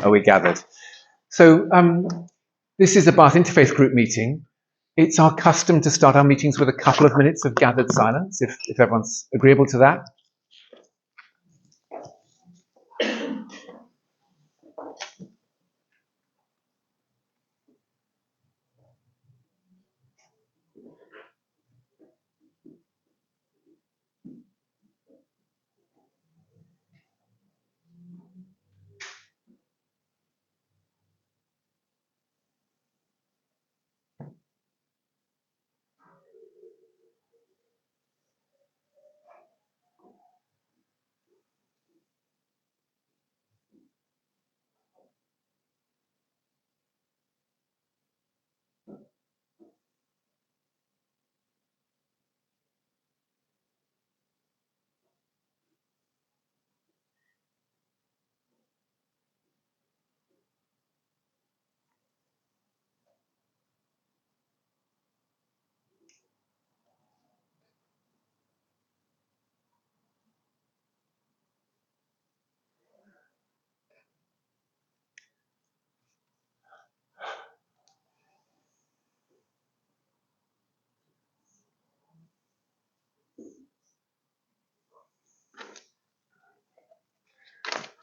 are we gathered? So this is a Bath Interfaith group meeting. It's our custom to start our meetings with a couple of minutes of gathered silence, if everyone's agreeable to that.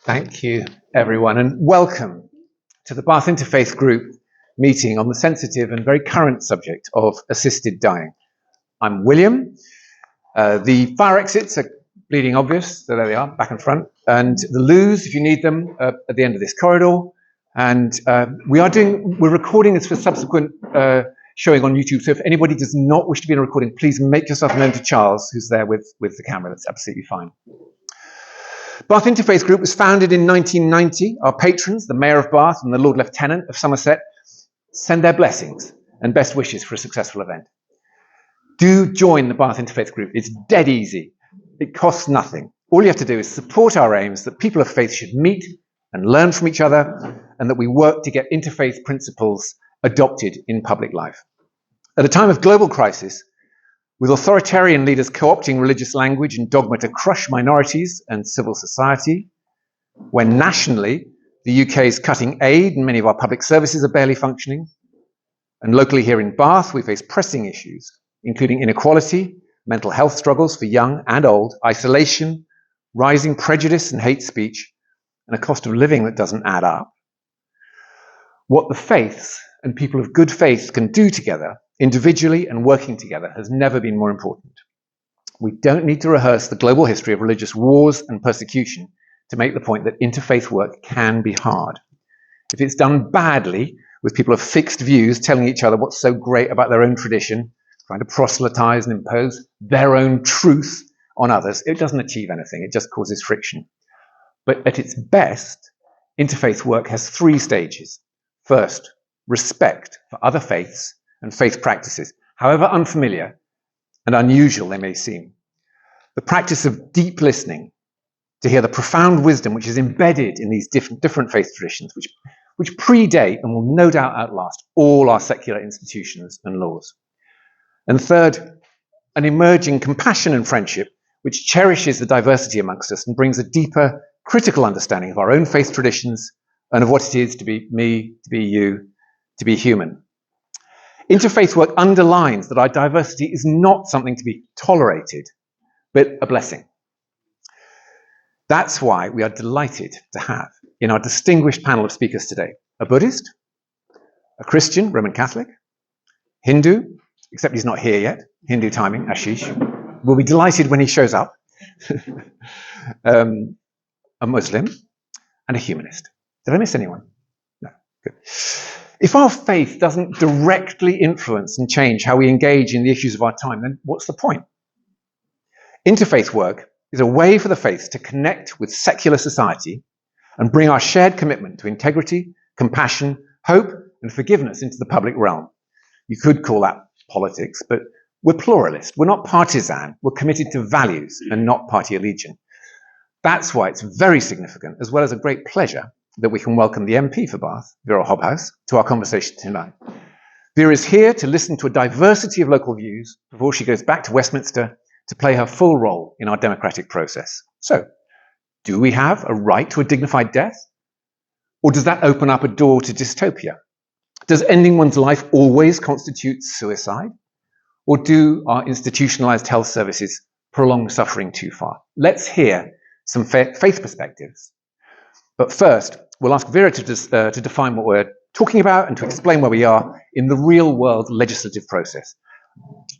Thank you, everyone, and welcome to the Bath Interfaith group meeting on the sensitive and very current subject of assisted dying. I'm William. The fire exits are bleeding obvious, so there they are, back and front, and the loos, if you need them, at the end of this corridor. And we're recording this for subsequent showing on YouTube, so if anybody does not wish to be in a recording, please make yourself known to Charles, who's there with the camera. That's absolutely fine. Bath Interfaith Group was founded in 1990. Our patrons, the Mayor of Bath and the Lord Lieutenant of Somerset, send their blessings and best wishes for a successful event. Do join the Bath Interfaith Group. It's dead easy. It costs nothing. All you have to do is support our aims that people of faith should meet and learn from each other, and that we work to get interfaith principles adopted in public life. At a time of global crisis, with authoritarian leaders co-opting religious language and dogma to crush minorities and civil society, when nationally the UK is cutting aid and many of our public services are barely functioning, and locally here in Bath we face pressing issues, including inequality, mental health struggles for young and old, isolation, rising prejudice and hate speech, and a cost of living that doesn't add up. What the faiths and people of good faith can do together, individually and working together, has never been more important. We don't need to rehearse the global history of religious wars and persecution to make the point that interfaith work can be hard. If it's done badly, with people of fixed views telling each other what's so great about their own tradition, trying to proselytize and impose their own truth on others, it doesn't achieve anything. It just causes friction. But at its best, interfaith work has three stages. First, respect for other faiths and faith practices, however unfamiliar and unusual they may seem. The practice of deep listening to hear the profound wisdom which is embedded in these different faith traditions, which predate and will no doubt outlast all our secular institutions and laws. And third, an emerging compassion and friendship which cherishes the diversity amongst us and brings a deeper critical understanding of our own faith traditions and of what it is to be me, to be you, to be human. Interfaith work underlines that our diversity is not something to be tolerated, but a blessing. That's why we are delighted to have in our distinguished panel of speakers today a Buddhist, a Christian, Roman Catholic, Hindu, except he's not here yet, Hindu timing, Ashish. We'll be delighted when he shows up, a Muslim, and a humanist. Did I miss anyone? No, good. If our faith doesn't directly influence and change how we engage in the issues of our time, then what's the point? Interfaith work is a way for the faiths to connect with secular society and bring our shared commitment to integrity, compassion, hope, and forgiveness into the public realm. You could call that politics, but we're pluralist. We're not partisan. We're committed to values and not party allegiance. That's why it's very significant, as well as a great pleasure, that we can welcome the MP for Bath, Vera Hobhouse, to our conversation tonight. Vera is here to listen to a diversity of local views before she goes back to Westminster to play her full role in our democratic process. So, do we have a right to a dignified death? Or does that open up a door to dystopia? Does ending one's life always constitute suicide? Or do our institutionalized health services prolong suffering too far? Let's hear some faith perspectives. But first, we'll ask Vera to define what we're talking about and to explain where we are in the real-world legislative process.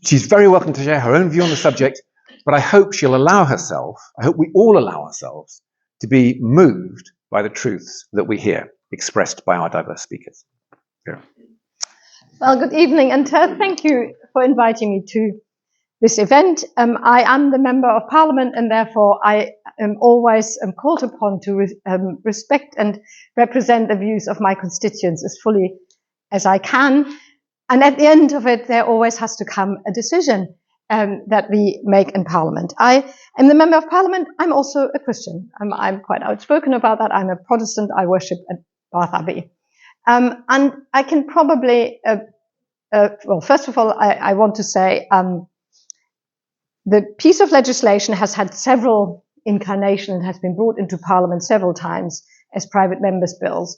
She's very welcome to share her own view on the subject, but I hope she'll allow herself, I hope we all allow ourselves, to be moved by the truths that we hear expressed by our diverse speakers. Vera. Well, good evening, and thank you for inviting me to this event. I am the Member of Parliament, and therefore I am always called upon to respect and represent the views of my constituents as fully as I can. And at the end of it, there always has to come a decision that we make in Parliament. I am the Member of Parliament. I'm also a Christian. I'm quite outspoken about that. I'm a Protestant. I worship at Bath Abbey. And I can probably, well, first of all, I want to say the piece of legislation has had several incarnations and has been brought into Parliament several times as private members' bills.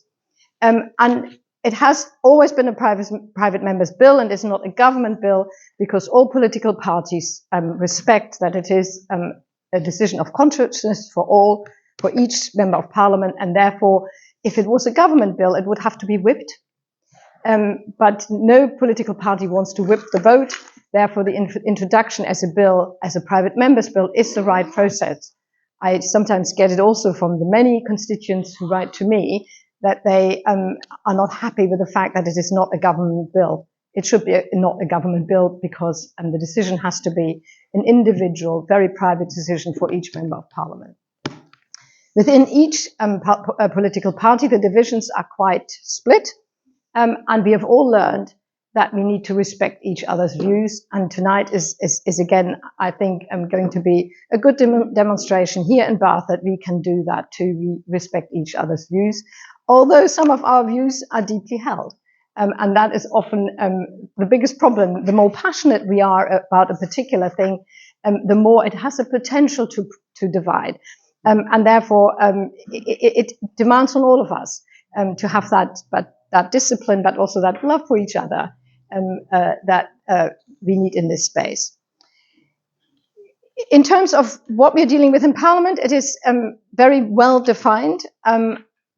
And it has always been a private members' bill and is not a government bill because all political parties respect that it is a decision of conscience for each member of Parliament, and therefore, if it was a government bill, it would have to be whipped. But no political party wants to whip the vote. Therefore, the introduction as a bill, as a private members' bill, is the right process. I sometimes get it also from the many constituents who write to me that they are not happy with the fact that it is not a government bill. It should be not a government bill because the decision has to be an individual, very private decision for each member of Parliament. Within each political party, the divisions are quite split, and we have all learned that we need to respect each other's views. And tonight is again, I think, going to be a good demonstration here in Bath that we can do that too. We respect each other's views, although some of our views are deeply held. And that is often the biggest problem. The more passionate we are about a particular thing, the more it has a potential to divide. And therefore, it demands on all of us to have that discipline, but also that love for each other that we need in this space. In terms of what we're dealing with in Parliament, it is very well defined,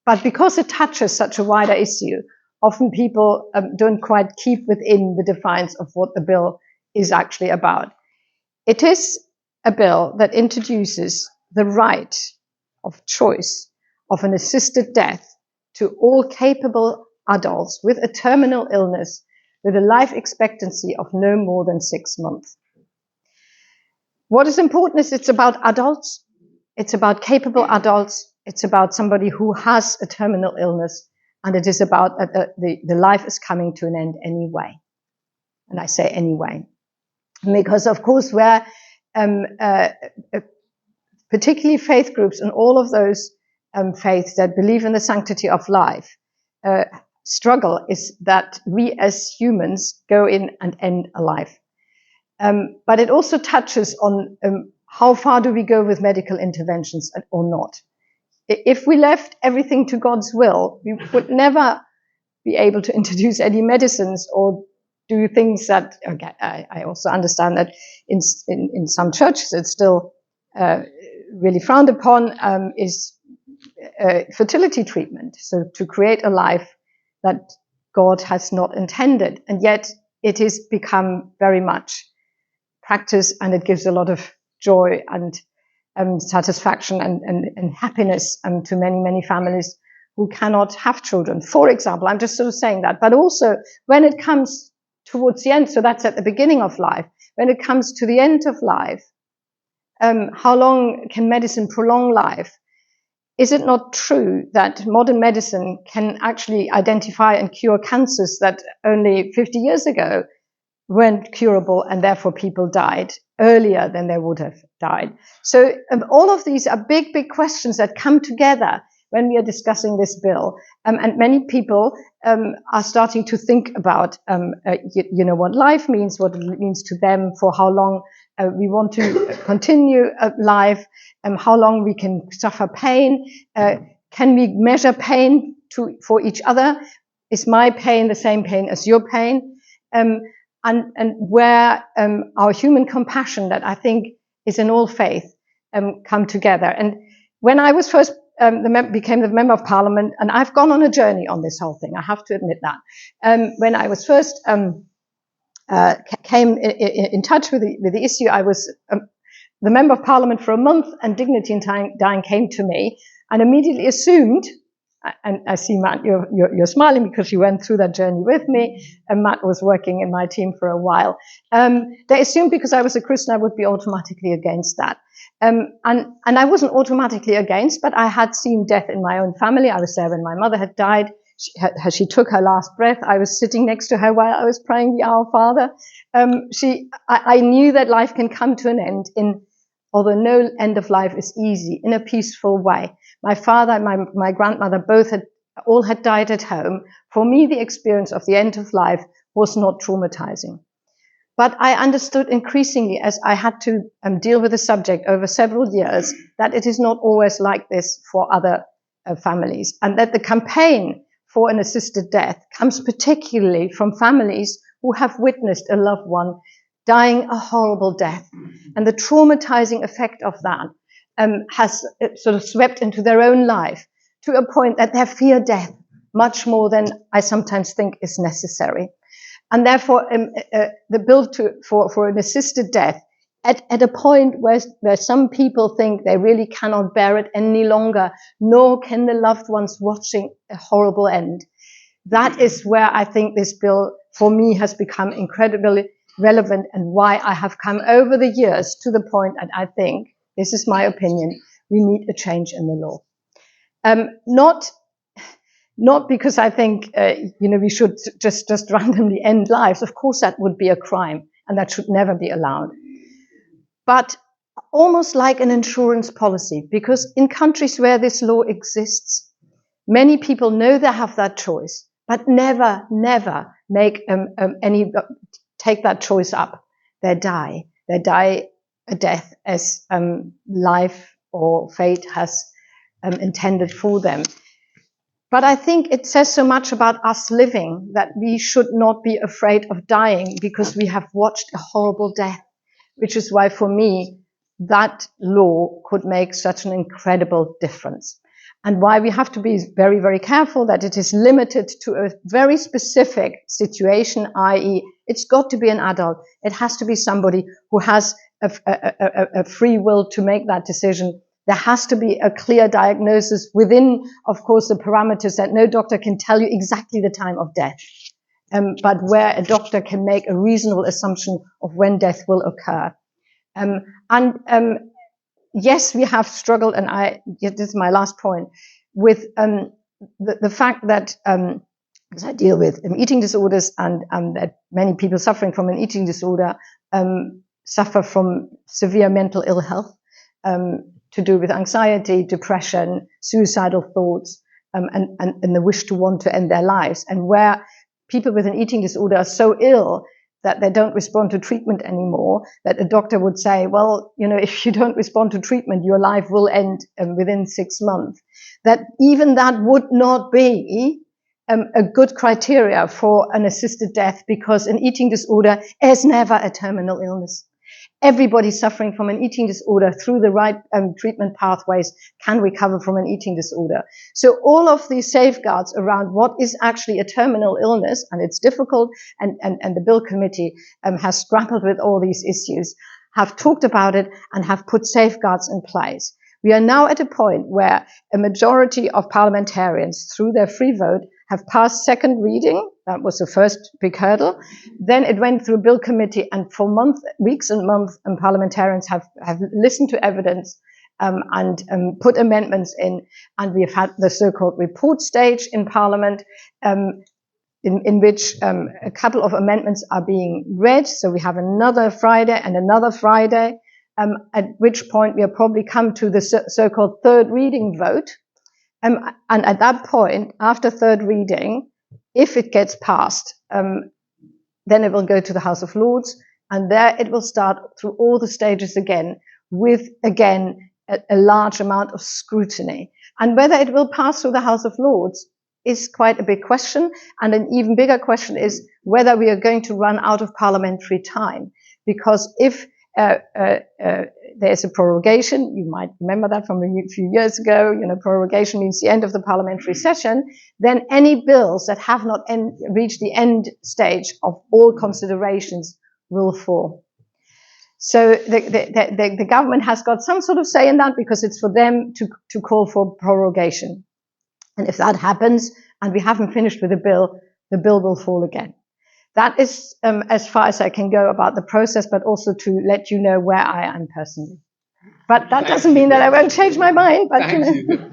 but because it touches such a wider issue, often people don't quite keep within the defines of what the bill is actually about. It is a bill that introduces the right of choice of an assisted death to all capable adults with a terminal illness with a life expectancy of no more than 6 months. What is important is it's about adults, it's about capable adults, it's about somebody who has a terminal illness, and it is about the life is coming to an end anyway. And I say anyway, because of course where particularly faith groups and all of those faiths that believe in the sanctity of life struggle is that we as humans go in and end a life. But it also touches on how far do we go with medical interventions or not. If we left everything to God's will, we would never be able to introduce any medicines or do things that, okay, I also understand that in some churches it's still really frowned upon, is fertility treatment. So to create a life that God has not intended. And yet it has become very much practice, and it gives a lot of joy and satisfaction and happiness to many, many families who cannot have children. For example, I'm just sort of saying that, but also when it comes towards the end, so that's at the beginning of life, when it comes to the end of life, how long can medicine prolong life? Is it not true that modern medicine can actually identify and cure cancers that only 50 years ago weren't curable, and therefore people died earlier than they would have died? So all of these are big, big questions that come together when we are discussing this bill. And many people are starting to think about, what life means, what it means to them, for how long we want to continue life, how long we can suffer pain. Can we measure pain for each other. Is my pain the same pain as your pain? And where our human compassion that I think is in all faith come together. And when I was first became the member of parliament, and I've gone on a journey on this whole thing, I have to admit that. When I was first came in touch with the issue, I was the member of parliament for a month, and Dignity in Dying came to me and immediately assumed, and I see, Matt, you're smiling because you went through that journey with me, and Matt was working in my team for a while. They assumed because I was a Christian, I would be automatically against that. And I wasn't automatically against, but I had seen death in my own family. I was there when my mother had died. She took her last breath. I was sitting next to her while I was praying the Our Father. I knew that life can come to an end although no end of life is easy, in a peaceful way. My father and my grandmother all had died at home. For me, the experience of the end of life was not traumatizing. But I understood increasingly, as I had to deal with the subject over several years, that it is not always like this for other families, and that the campaign for an assisted death comes particularly from families who have witnessed a loved one dying a horrible death. And the traumatizing effect of that has sort of swept into their own life to a point that they fear death much more than I sometimes think is necessary. And therefore, the bill for an assisted death at a point where some people think they really cannot bear it any longer, nor can the loved ones watching a horrible end. That is where I think this bill, for me, has become incredibly relevant, and why I have come over the years to the point that I think, this is my opinion, we need a change in the law. Not because I think, we should just randomly end lives. Of course, that would be a crime, and that should never be allowed. But almost like an insurance policy, because in countries where this law exists, many people know they have that choice, but never make take that choice up. They die a death as life or fate has intended for them. But I think it says so much about us living that we should not be afraid of dying because we have watched a horrible death, which is why for me that law could make such an incredible difference. And why we have to be very, very careful that it is limited to a very specific situation, i.e. it's got to be an adult. It has to be somebody who has a free will to make that decision. There has to be a clear diagnosis within, of course, the parameters that no doctor can tell you exactly the time of death, but where a doctor can make a reasonable assumption of when death will occur. Yes, we have struggled, and this is my last point, with the fact that because I deal with eating disorders, and that many people suffering from an eating disorder suffer from severe mental ill health to do with anxiety, depression, suicidal thoughts, and the wish to want to end their lives. And where people with an eating disorder are so ill that they don't respond to treatment anymore, that a doctor would say, well, if you don't respond to treatment, your life will end within 6 months. That even that would not be a good criteria for an assisted death, because an eating disorder is never a terminal illness. Everybody suffering from an eating disorder through the right treatment pathways can recover from an eating disorder. So all of these safeguards around what is actually a terminal illness, and it's difficult, and the Bill Committee has grappled with all these issues, have talked about it and have put safeguards in place. We are now at a point where a majority of parliamentarians, through their free vote, have passed second reading. That was the first big hurdle. Then it went through Bill Committee, and for weeks and months, parliamentarians have listened to evidence and put amendments in, and we have had the so-called report stage in Parliament, in which a couple of amendments are being read. So we have another Friday and another Friday, at which point we'll probably come to the so-called third reading vote. And at that point, after third reading, if it gets passed, then it will go to the House of Lords, and there it will start through all the stages again, with, again, a large amount of scrutiny. And whether it will pass through the House of Lords is quite a big question. And an even bigger question is whether we are going to run out of parliamentary time. Because if there's a prorogation, you might remember that from a few years ago, prorogation means the end of the parliamentary session, then any bills that have not reached the end stage of all considerations will fall. So the government has got some sort of say in that because it's for them to call for prorogation. And if that happens and we haven't finished with the bill will fall again. That is as far as I can go about the process, but also to let you know where I am personally. But that doesn't mean that I won't change my mind. But Thank you.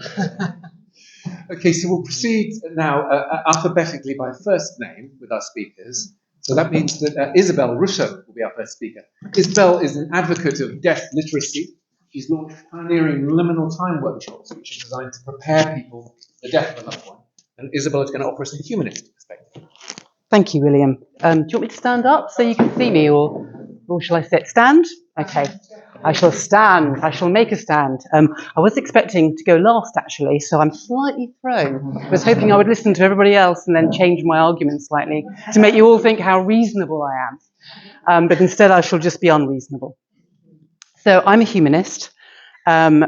Okay, so we'll proceed now alphabetically by first name with our speakers. So that means that Isabel Russo will be our first speaker. Isabel is an advocate of deaf literacy. She's launched pioneering liminal time workshops, which are designed to prepare people, the deaf and loved one. And Isabel is going to offer us a humanist perspective. Thank you, William. Do you want me to stand up so you can see me, or shall I sit? Stand? Okay. I shall stand. I shall make a stand. I was expecting to go last, actually, so I'm slightly thrown. I was hoping I would listen to everybody else and then change my argument slightly to make you all think how reasonable I am. But instead, I shall just be unreasonable. So I'm a humanist,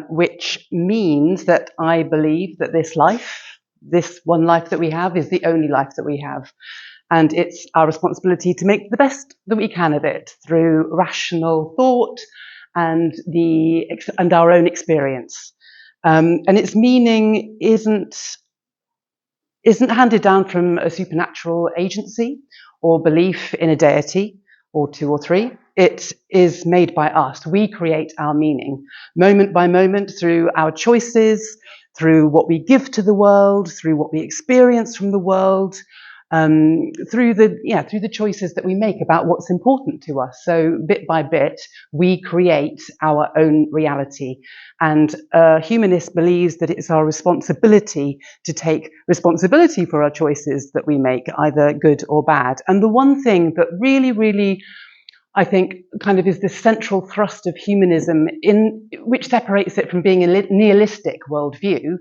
which means that I believe that this one life that we have, is the only life that we have. And it's our responsibility to make the best that we can of it through rational thought and our own experience. And its meaning isn't handed down from a supernatural agency or belief in a deity or two or three. It is made by us. We create our meaning moment by moment through our choices, through what we give to the world, through what we experience from the world, through the choices that we make about what's important to us. So bit by bit, we create our own reality. And a humanist believes that it's our responsibility to take responsibility for our choices that we make, either good or bad. And the one thing that really, really, I think, kind of is the central thrust of humanism, which separates it from being a nihilistic worldview,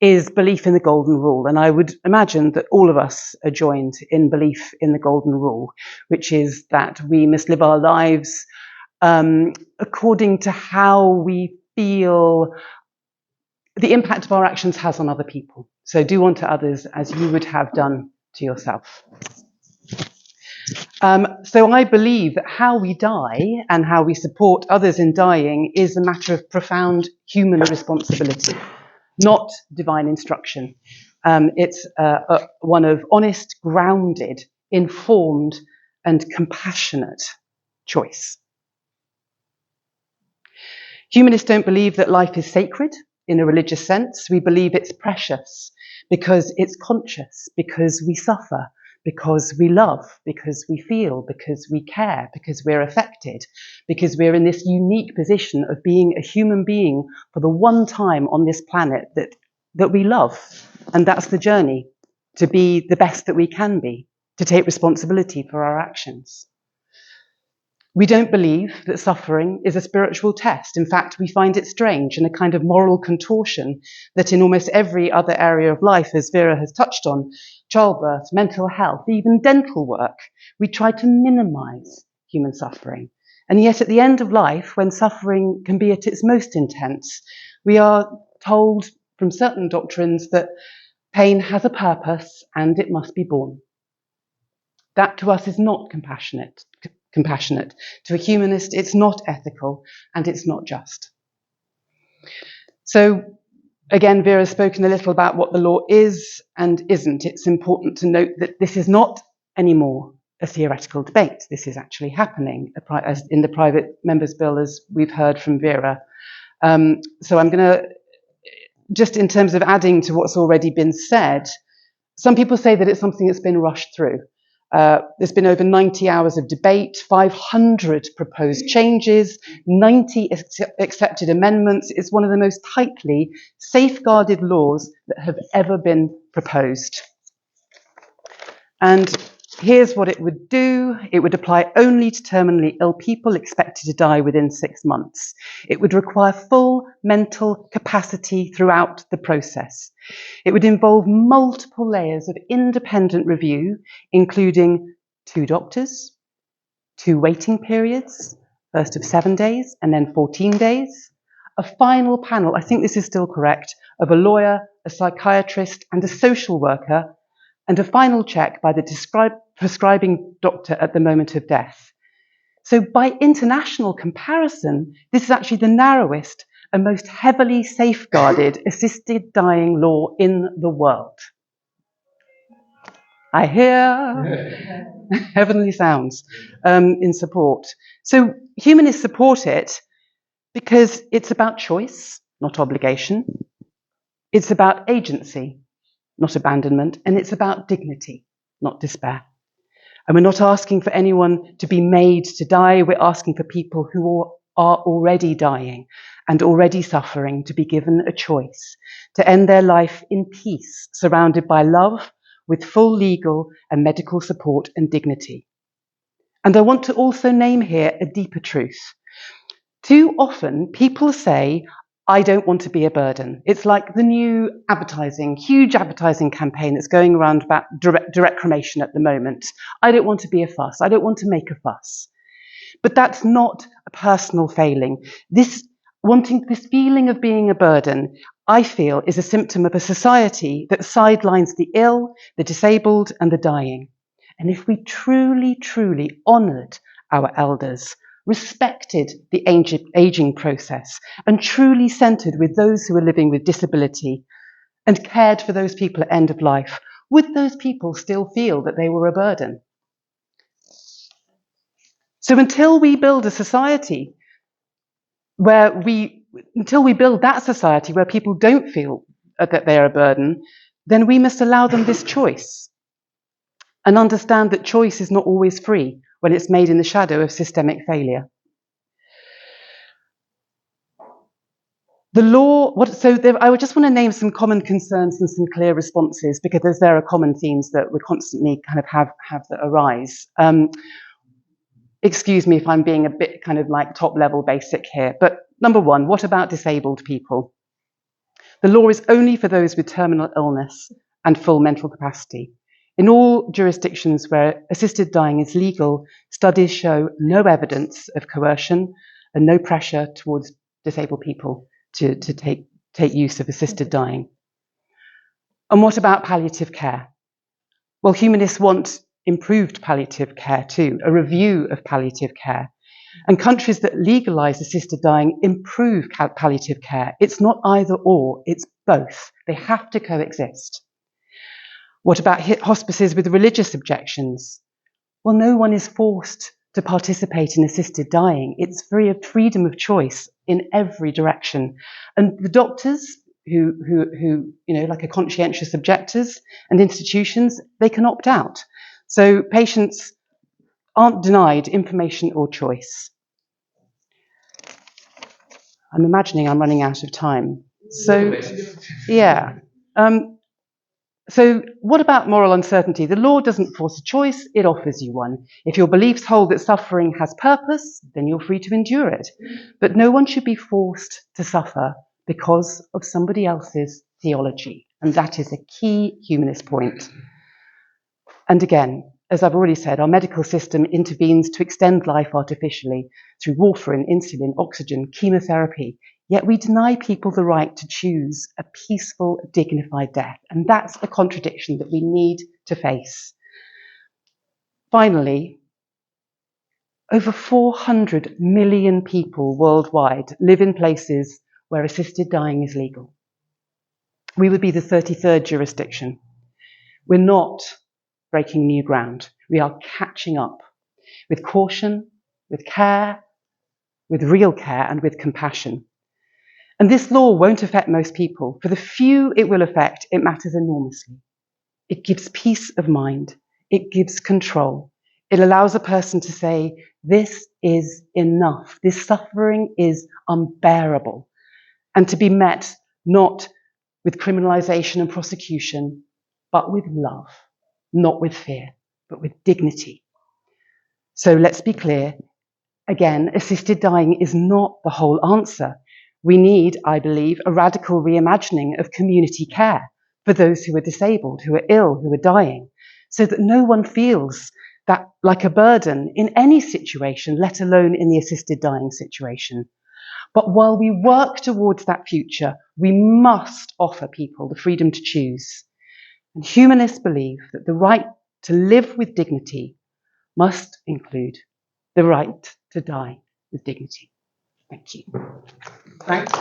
is belief in the golden rule. And I would imagine that all of us are joined in belief in the golden rule, which is that we must live our lives according to how we feel the impact of our actions has on other people. So do unto others as you would have done to yourself. So I believe that how we die and how we support others in dying is a matter of profound human responsibility, not divine instruction. It's one of honest, grounded, informed, and compassionate choice. Humanists don't believe that life is sacred in a religious sense. We believe it's precious because it's conscious, because we suffer, because we love, because we feel, because we care, because we're affected, because we're in this unique position of being a human being for the one time on this planet that we love. And that's the journey, to be the best that we can be, to take responsibility for our actions. We don't believe that suffering is a spiritual test. In fact, we find it strange and a kind of moral contortion that in almost every other area of life, as Vera has touched on, childbirth, mental health, even dental work, we try to minimize human suffering. And yet at the end of life, when suffering can be at its most intense, we are told from certain doctrines that pain has a purpose and it must be borne. That to us is not compassionate. To a humanist, it's not ethical and it's not just. So again, Vera's spoken a little about what the law is and isn't. It's important to note that this is not anymore a theoretical debate. This is actually happening as in the private members' bill, as we've heard from Vera. So I'm going to, just in terms of adding to what's already been said, some people say that it's something that's been rushed through. There's been over 90 hours of debate, 500 proposed changes, 90 accepted amendments. It's one of the most tightly safeguarded laws that have ever been proposed. And Here's what it would do. It would apply only to terminally ill people expected to die within 6 months. It would require full mental capacity throughout the process. It would involve multiple layers of independent review, including 2 doctors, 2 waiting periods, first of 7 days and then 14 days, a final panel, I think this is still correct, of a lawyer, a psychiatrist and a social worker, and a final check by the prescribing doctor at the moment of death. So by international comparison, this is actually the narrowest and most heavily safeguarded assisted dying law in the world. I hear heavenly sounds in support. So humanists support it because it's about choice, not obligation. It's about agency, not abandonment, and it's about dignity, not despair. And we're not asking for anyone to be made to die. We're asking for people who are already dying and already suffering to be given a choice, to end their life in peace, surrounded by love, with full legal and medical support and dignity. And I want to also name here a deeper truth. Too often people say, I don't want to be a burden. It's like the new advertising, huge advertising campaign that's going around about direct cremation at the moment. I don't want to be a fuss. I don't want to make a fuss. But that's not a personal failing. This feeling of being a burden, I feel, is a symptom of a society that sidelines the ill, the disabled, and the dying. And if we truly, truly honoured our elders, respected the aging process, and truly centred with those who are living with disability, and cared for those people at end of life, would those people still feel that they were a burden? So until we build a society until we build that society where people don't feel that they're a burden, then we must allow them this choice and understand that choice is not always free when it's made in the shadow of systemic failure. The law, I would just want to name some common concerns and some clear responses, because there are common themes that we constantly kind of have that arise. Excuse me if I'm being a bit kind of like top level basic here, but number one, what about disabled people? The law is only for those with terminal illness and full mental capacity. In all jurisdictions where assisted dying is legal, studies show no evidence of coercion and no pressure towards disabled people to take use of assisted dying. And what about palliative care? Well, humanists want improved palliative care too, a review of palliative care. And countries that legalise assisted dying improve palliative care. It's not either or, it's both. They have to coexist. What about hospices with religious objections? Well, no one is forced to participate in assisted dying. It's freedom of choice in every direction. And the doctors who like a conscientious objectors and institutions, they can opt out. So patients aren't denied information or choice. I'm imagining I'm running out of time. So, yeah. So what about moral uncertainty? The law doesn't force a choice, it offers you one. If your beliefs hold that suffering has purpose, then you're free to endure it. But no one should be forced to suffer because of somebody else's theology. And that is a key humanist point. And again, as I've already said, our medical system intervenes to extend life artificially through warfarin, insulin, oxygen, chemotherapy. Yet we deny people the right to choose a peaceful, dignified death. And that's a contradiction that we need to face. Finally, over 400 million people worldwide live in places where assisted dying is legal. We would be the 33rd jurisdiction. We're not breaking new ground. We are catching up with caution, with care, with real care, and with compassion. And this law won't affect most people. For the few it will affect, it matters enormously. It gives peace of mind. It gives control. It allows a person to say, this is enough. This suffering is unbearable. And to be met not with criminalization and prosecution, but with love, not with fear. but with dignity. So let's be clear. Again, assisted dying is not the whole answer. We need, I believe, a radical reimagining of community care for those who are disabled, who are ill, who are dying, so that no one feels that like a burden in any situation, let alone in the assisted dying situation. But while we work towards that future, we must offer people the freedom to choose. And humanists believe that the right to live with dignity must include the right to die with dignity. Thank you. Thank you.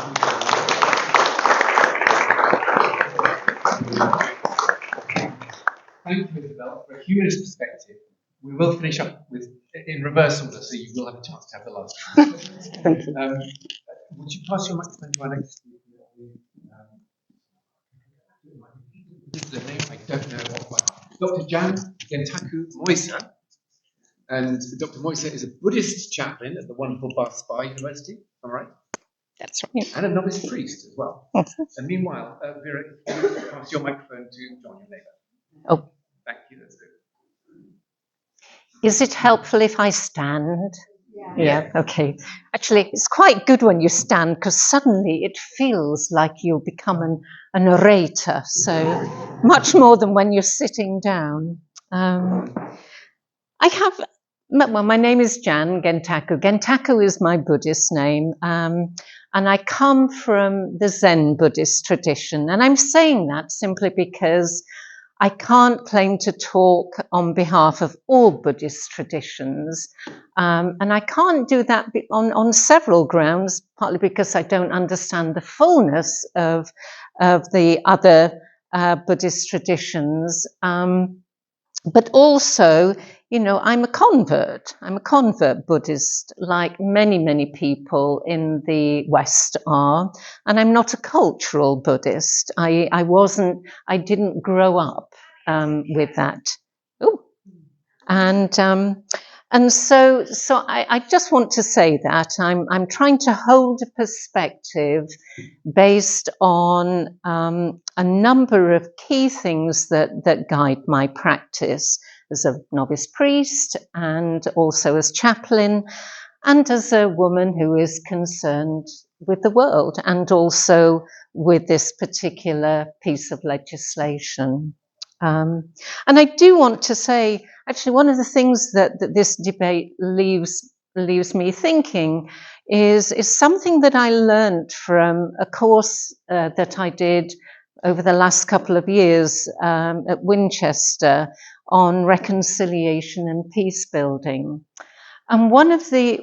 Thank you, Isabel, for a humanist perspective. We will finish up with in reverse order, so you will have a chance to have the last. Thank you. Would you pass your microphone to our next speaker? The name I don't know off by heart. Dr. Jan Gentaku Moisa. And Dr. Moisa is a Buddhist chaplain at the wonderful Bath Spa University. Am I right? That's right. And a novice priest as well. And meanwhile, Vera, if you pass your microphone to John, your neighbour. Oh. Thank you, that's good. Is it helpful if I stand? Yeah, okay. Actually, it's quite good when you stand because suddenly it feels like you become an orator. So much more than when you're sitting down. My name is Jan Gentaku. Gentaku is my Buddhist name. And I come from the Zen Buddhist tradition. And I'm saying that simply because I can't claim to talk on behalf of all Buddhist traditions. And I can't do that on several grounds, partly because I don't understand the fullness of the other Buddhist traditions. But also, I'm a convert. I'm a convert Buddhist, like many, many people in the West are. And I'm not a cultural Buddhist. I didn't grow up with that. Ooh. And so I just want to say that I'm trying to hold a perspective based on a number of key things that guide my practice as a novice priest and also as chaplain and as a woman who is concerned with the world and also with this particular piece of legislation. And I do want to say, actually, one of the things that this debate leaves me thinking is something that I learned from a course that I did over the last couple of years at Winchester on reconciliation and peace building. And one of the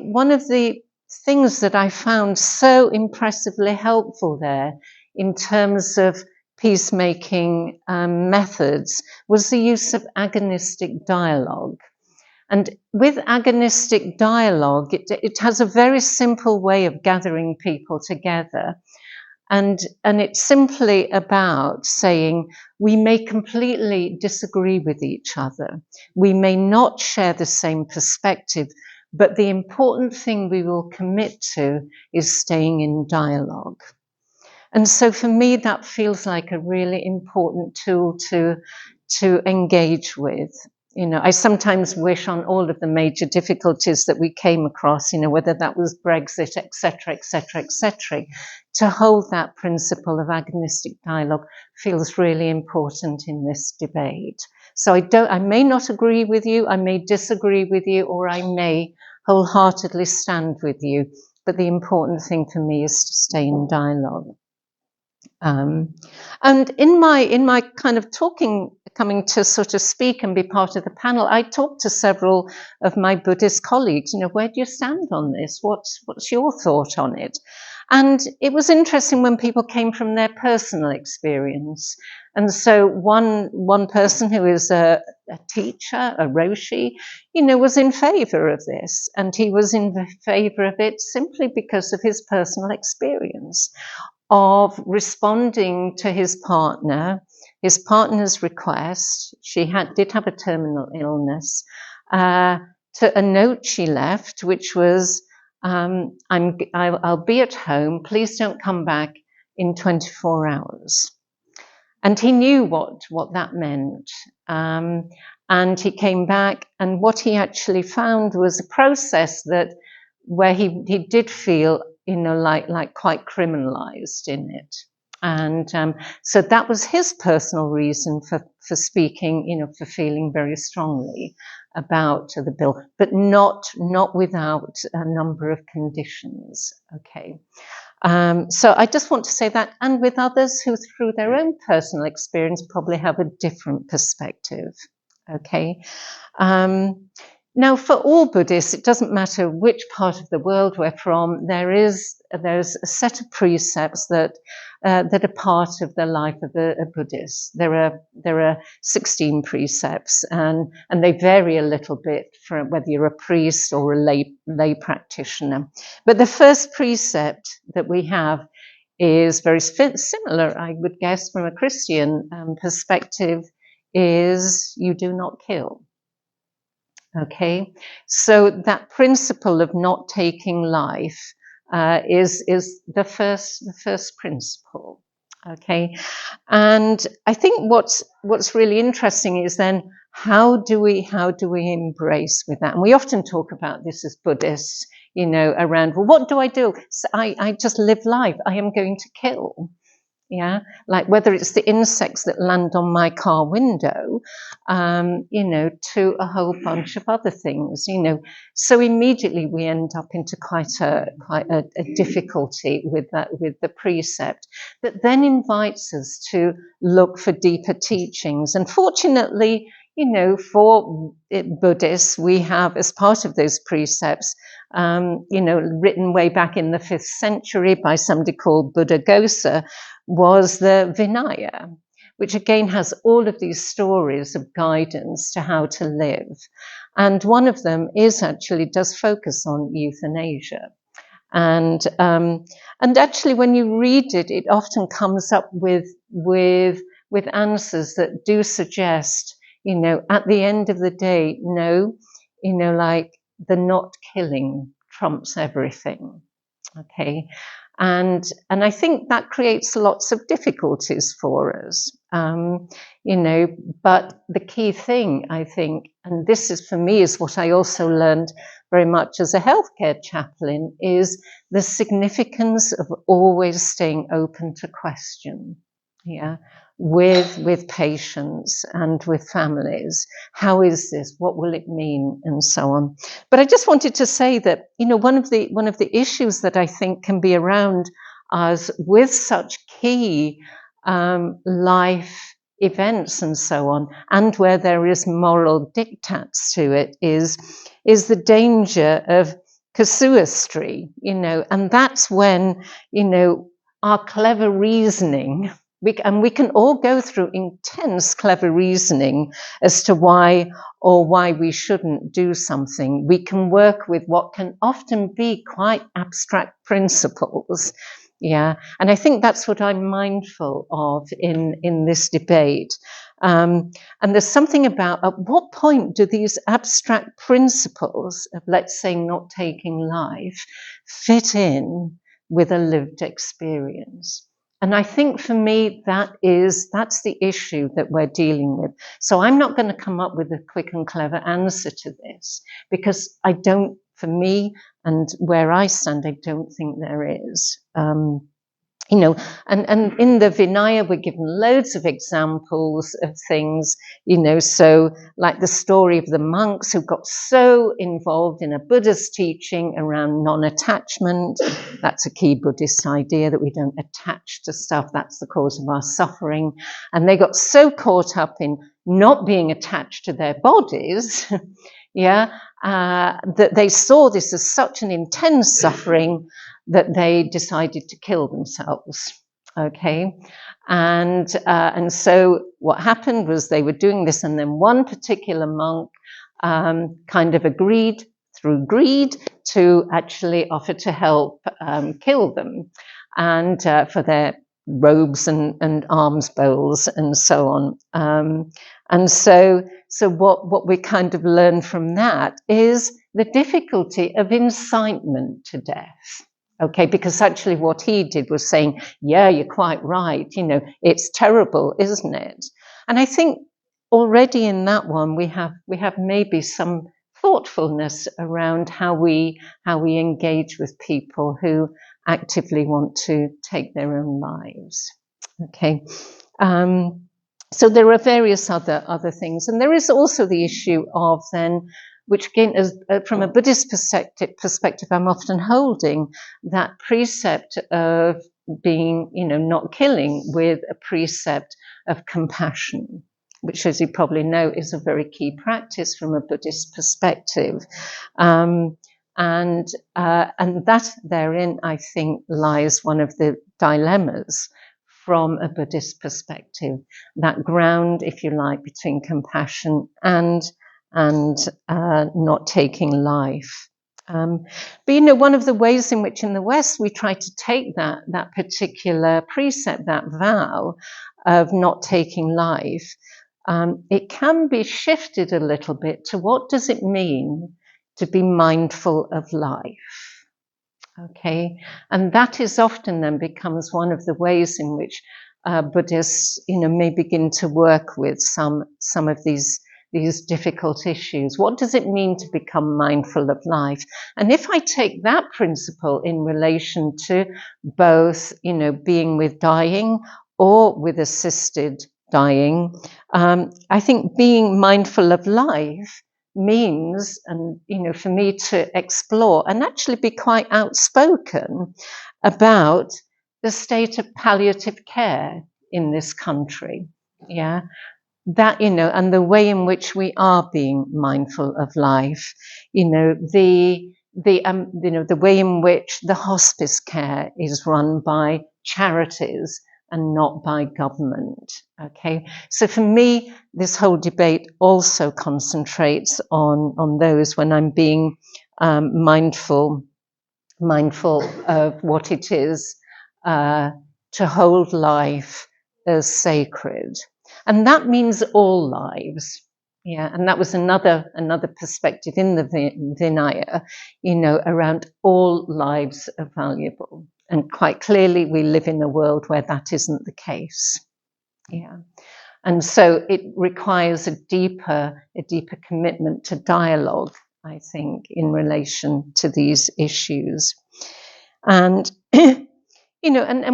things that I found so impressively helpful there in terms of peacemaking methods was the use of agonistic dialogue. And with agonistic dialogue, it has a very simple way of gathering people together. And it's simply about saying we may completely disagree with each other. We may not share the same perspective, but the important thing we will commit to is staying in dialogue. And so for me, that feels like a really important tool to engage with. I sometimes wish on all of the major difficulties that we came across, whether that was Brexit, et cetera, to hold that principle of agonistic dialogue feels really important in this debate. So I may not agree with you, I may disagree with you, or I may wholeheartedly stand with you, but the important thing for me is to stay in dialogue. And in my kind of coming to sort of speak and be part of the panel, I talked to several of my Buddhist colleagues, where do you stand on this? What's your thought on it? And it was interesting when people came from their personal experience. And so one person who is a teacher, a Roshi, was in favor of this. And he was in favor of it simply because of his personal experience of responding to his partner's request. She did have a terminal illness, to a note she left, which was, I'll be at home, please don't come back in 24 hours. And he knew what that meant. And he came back, and what he actually found was a process where he did feel, like quite criminalized in it. And so that was his personal reason for speaking, for feeling very strongly about the bill, but not without a number of conditions. Okay. So I just want to say that, and with others who, through their own personal experience, probably have a different perspective. Okay. Now, for all Buddhists, it doesn't matter which part of the world we're from. There's a set of precepts that are part of the life of a Buddhist. There are 16 precepts, and they vary a little bit from whether you're a priest or a lay practitioner. But the first precept that we have is very similar, I would guess, from a Christian perspective, is you do not kill. Okay, so that principle of not taking life is the first principle. Okay, and I think what's really interesting is then how do we embrace with that? And we often talk about this as Buddhists, around, well, what do I do? So I just live life. I am going to kill. Yeah, like whether it's the insects that land on my car window, to a whole bunch of other things, So immediately we end up into quite a difficulty with the precept that then invites us to look for deeper teachings. And fortunately, for Buddhists, we have, as part of those precepts, written way back in the 5th century by somebody called Buddhaghosa, was the Vinaya, which again has all of these stories of guidance to how to live. And one of them does focus on euthanasia. And actually, when you read it, it often comes up with answers that do suggest, at the end of the day, no, like the not killing trumps everything. Okay. And I think that creates lots of difficulties for us, but the key thing, I think, and this is for me is what I also learned very much as a healthcare chaplain, is the significance of always staying open to question. Yeah. With patients and with families. How is this? What will it mean? And so on. But I just wanted to say that, one of the issues that I think can be around us with such key life events and so on, and where there is moral diktats to it, is the danger of casuistry, and that's when, our clever reasoning, we can all go through intense clever reasoning as to why we shouldn't do something. We can work with what can often be quite abstract principles. Yeah, and I think that's what I'm mindful of in this debate. And there's something about at what point do these abstract principles of, let's say, not taking life fit in with a lived experience? And I think for me, that's the issue that we're dealing with. So I'm not going to come up with a quick and clever answer to this, because for me and where I stand, I don't think there is. And in the Vinaya, we're given loads of examples of things, so like the story of the monks who got so involved in a Buddhist teaching around non-attachment. That's a key Buddhist idea, that we don't attach to stuff. That's the cause of our suffering. And they got so caught up in not being attached to their bodies, that they saw this as such an intense suffering that they decided to kill themselves. Okay, and so what happened was they were doing this, and then one particular monk kind of agreed through greed to actually offer to help kill them, and for their robes and alms bowls and so on. And so what we kind of learn from that is the difficulty of incitement to death. Okay, because actually what he did was saying, yeah, you're quite right, it's terrible, isn't it? And I think already in that one, we have maybe some thoughtfulness around how we engage with people who actively want to take their own lives. Okay. So there are various other things, and there is also the issue of then, which again, from a Buddhist perspective, I'm often holding that precept of being, not killing, with a precept of compassion, which, as you probably know, is a very key practice from a Buddhist perspective. And that therein, I think, lies one of the dilemmas from a Buddhist perspective, that ground, if you like, between compassion and not taking life. But one of the ways in which in the West we try to take that particular precept, that vow of not taking life, it can be shifted a little bit to what does it mean to be mindful of life. Okay, and that is often then becomes one of the ways in which Buddhists, may begin to work with some of these difficult issues. What does it mean to become mindful of life? And if I take that principle in relation to both, being with dying or with assisted dying, I think being mindful of life means, and for me to explore and actually be quite outspoken about the state of palliative care in this country. Yeah, that and the way in which we are being mindful of life. The way in which the hospice care is run by charities and not by government. Okay, so for me, this whole debate also concentrates on those when I'm being mindful of what it is to hold life as sacred, and that means all lives. Yeah, and that was another perspective in the Vinaya, around all lives are valuable. And quite clearly, we live in a world where that isn't the case. Yeah, and so it requires a deeper commitment to dialogue, I think, in relation to these issues. And and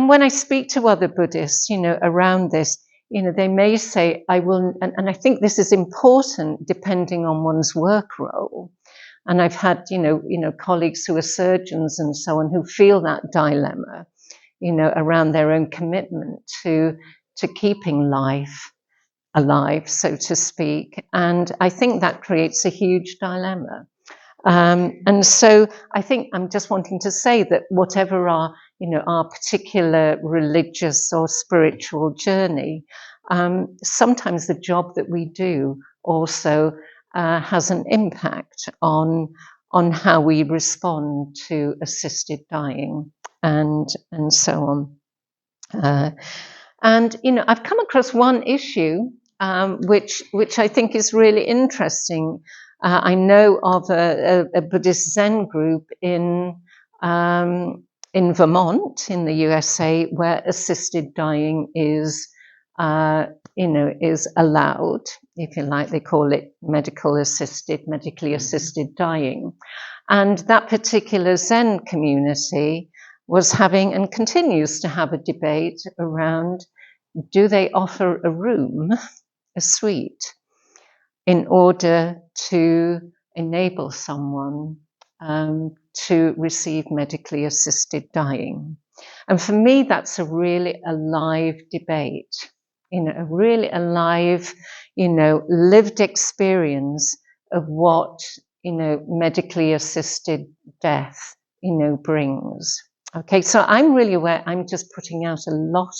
when I speak to other Buddhists, around this, they may say, "I will," and I think this is important depending on one's work role. And I've had, colleagues who are surgeons and so on who feel that dilemma, around their own commitment to keeping life alive, so to speak. And I think that creates a huge dilemma. And so I think I'm just wanting to say that whatever our particular religious or spiritual journey, sometimes the job that we do also has an impact on how we respond to assisted dying and so on. And I've come across one issue which I think is really interesting. I know of a Buddhist Zen group in Vermont, in the USA, where assisted dying is allowed, if you like. They call it medically assisted dying. And that particular Zen community was having and continues to have a debate around, do they offer a room, a suite, in order to enable someone to receive medically assisted dying? And for me, that's a really alive debate, a really alive, lived experience of what, medically assisted death, brings. Okay, so I'm really aware I'm just putting out a lot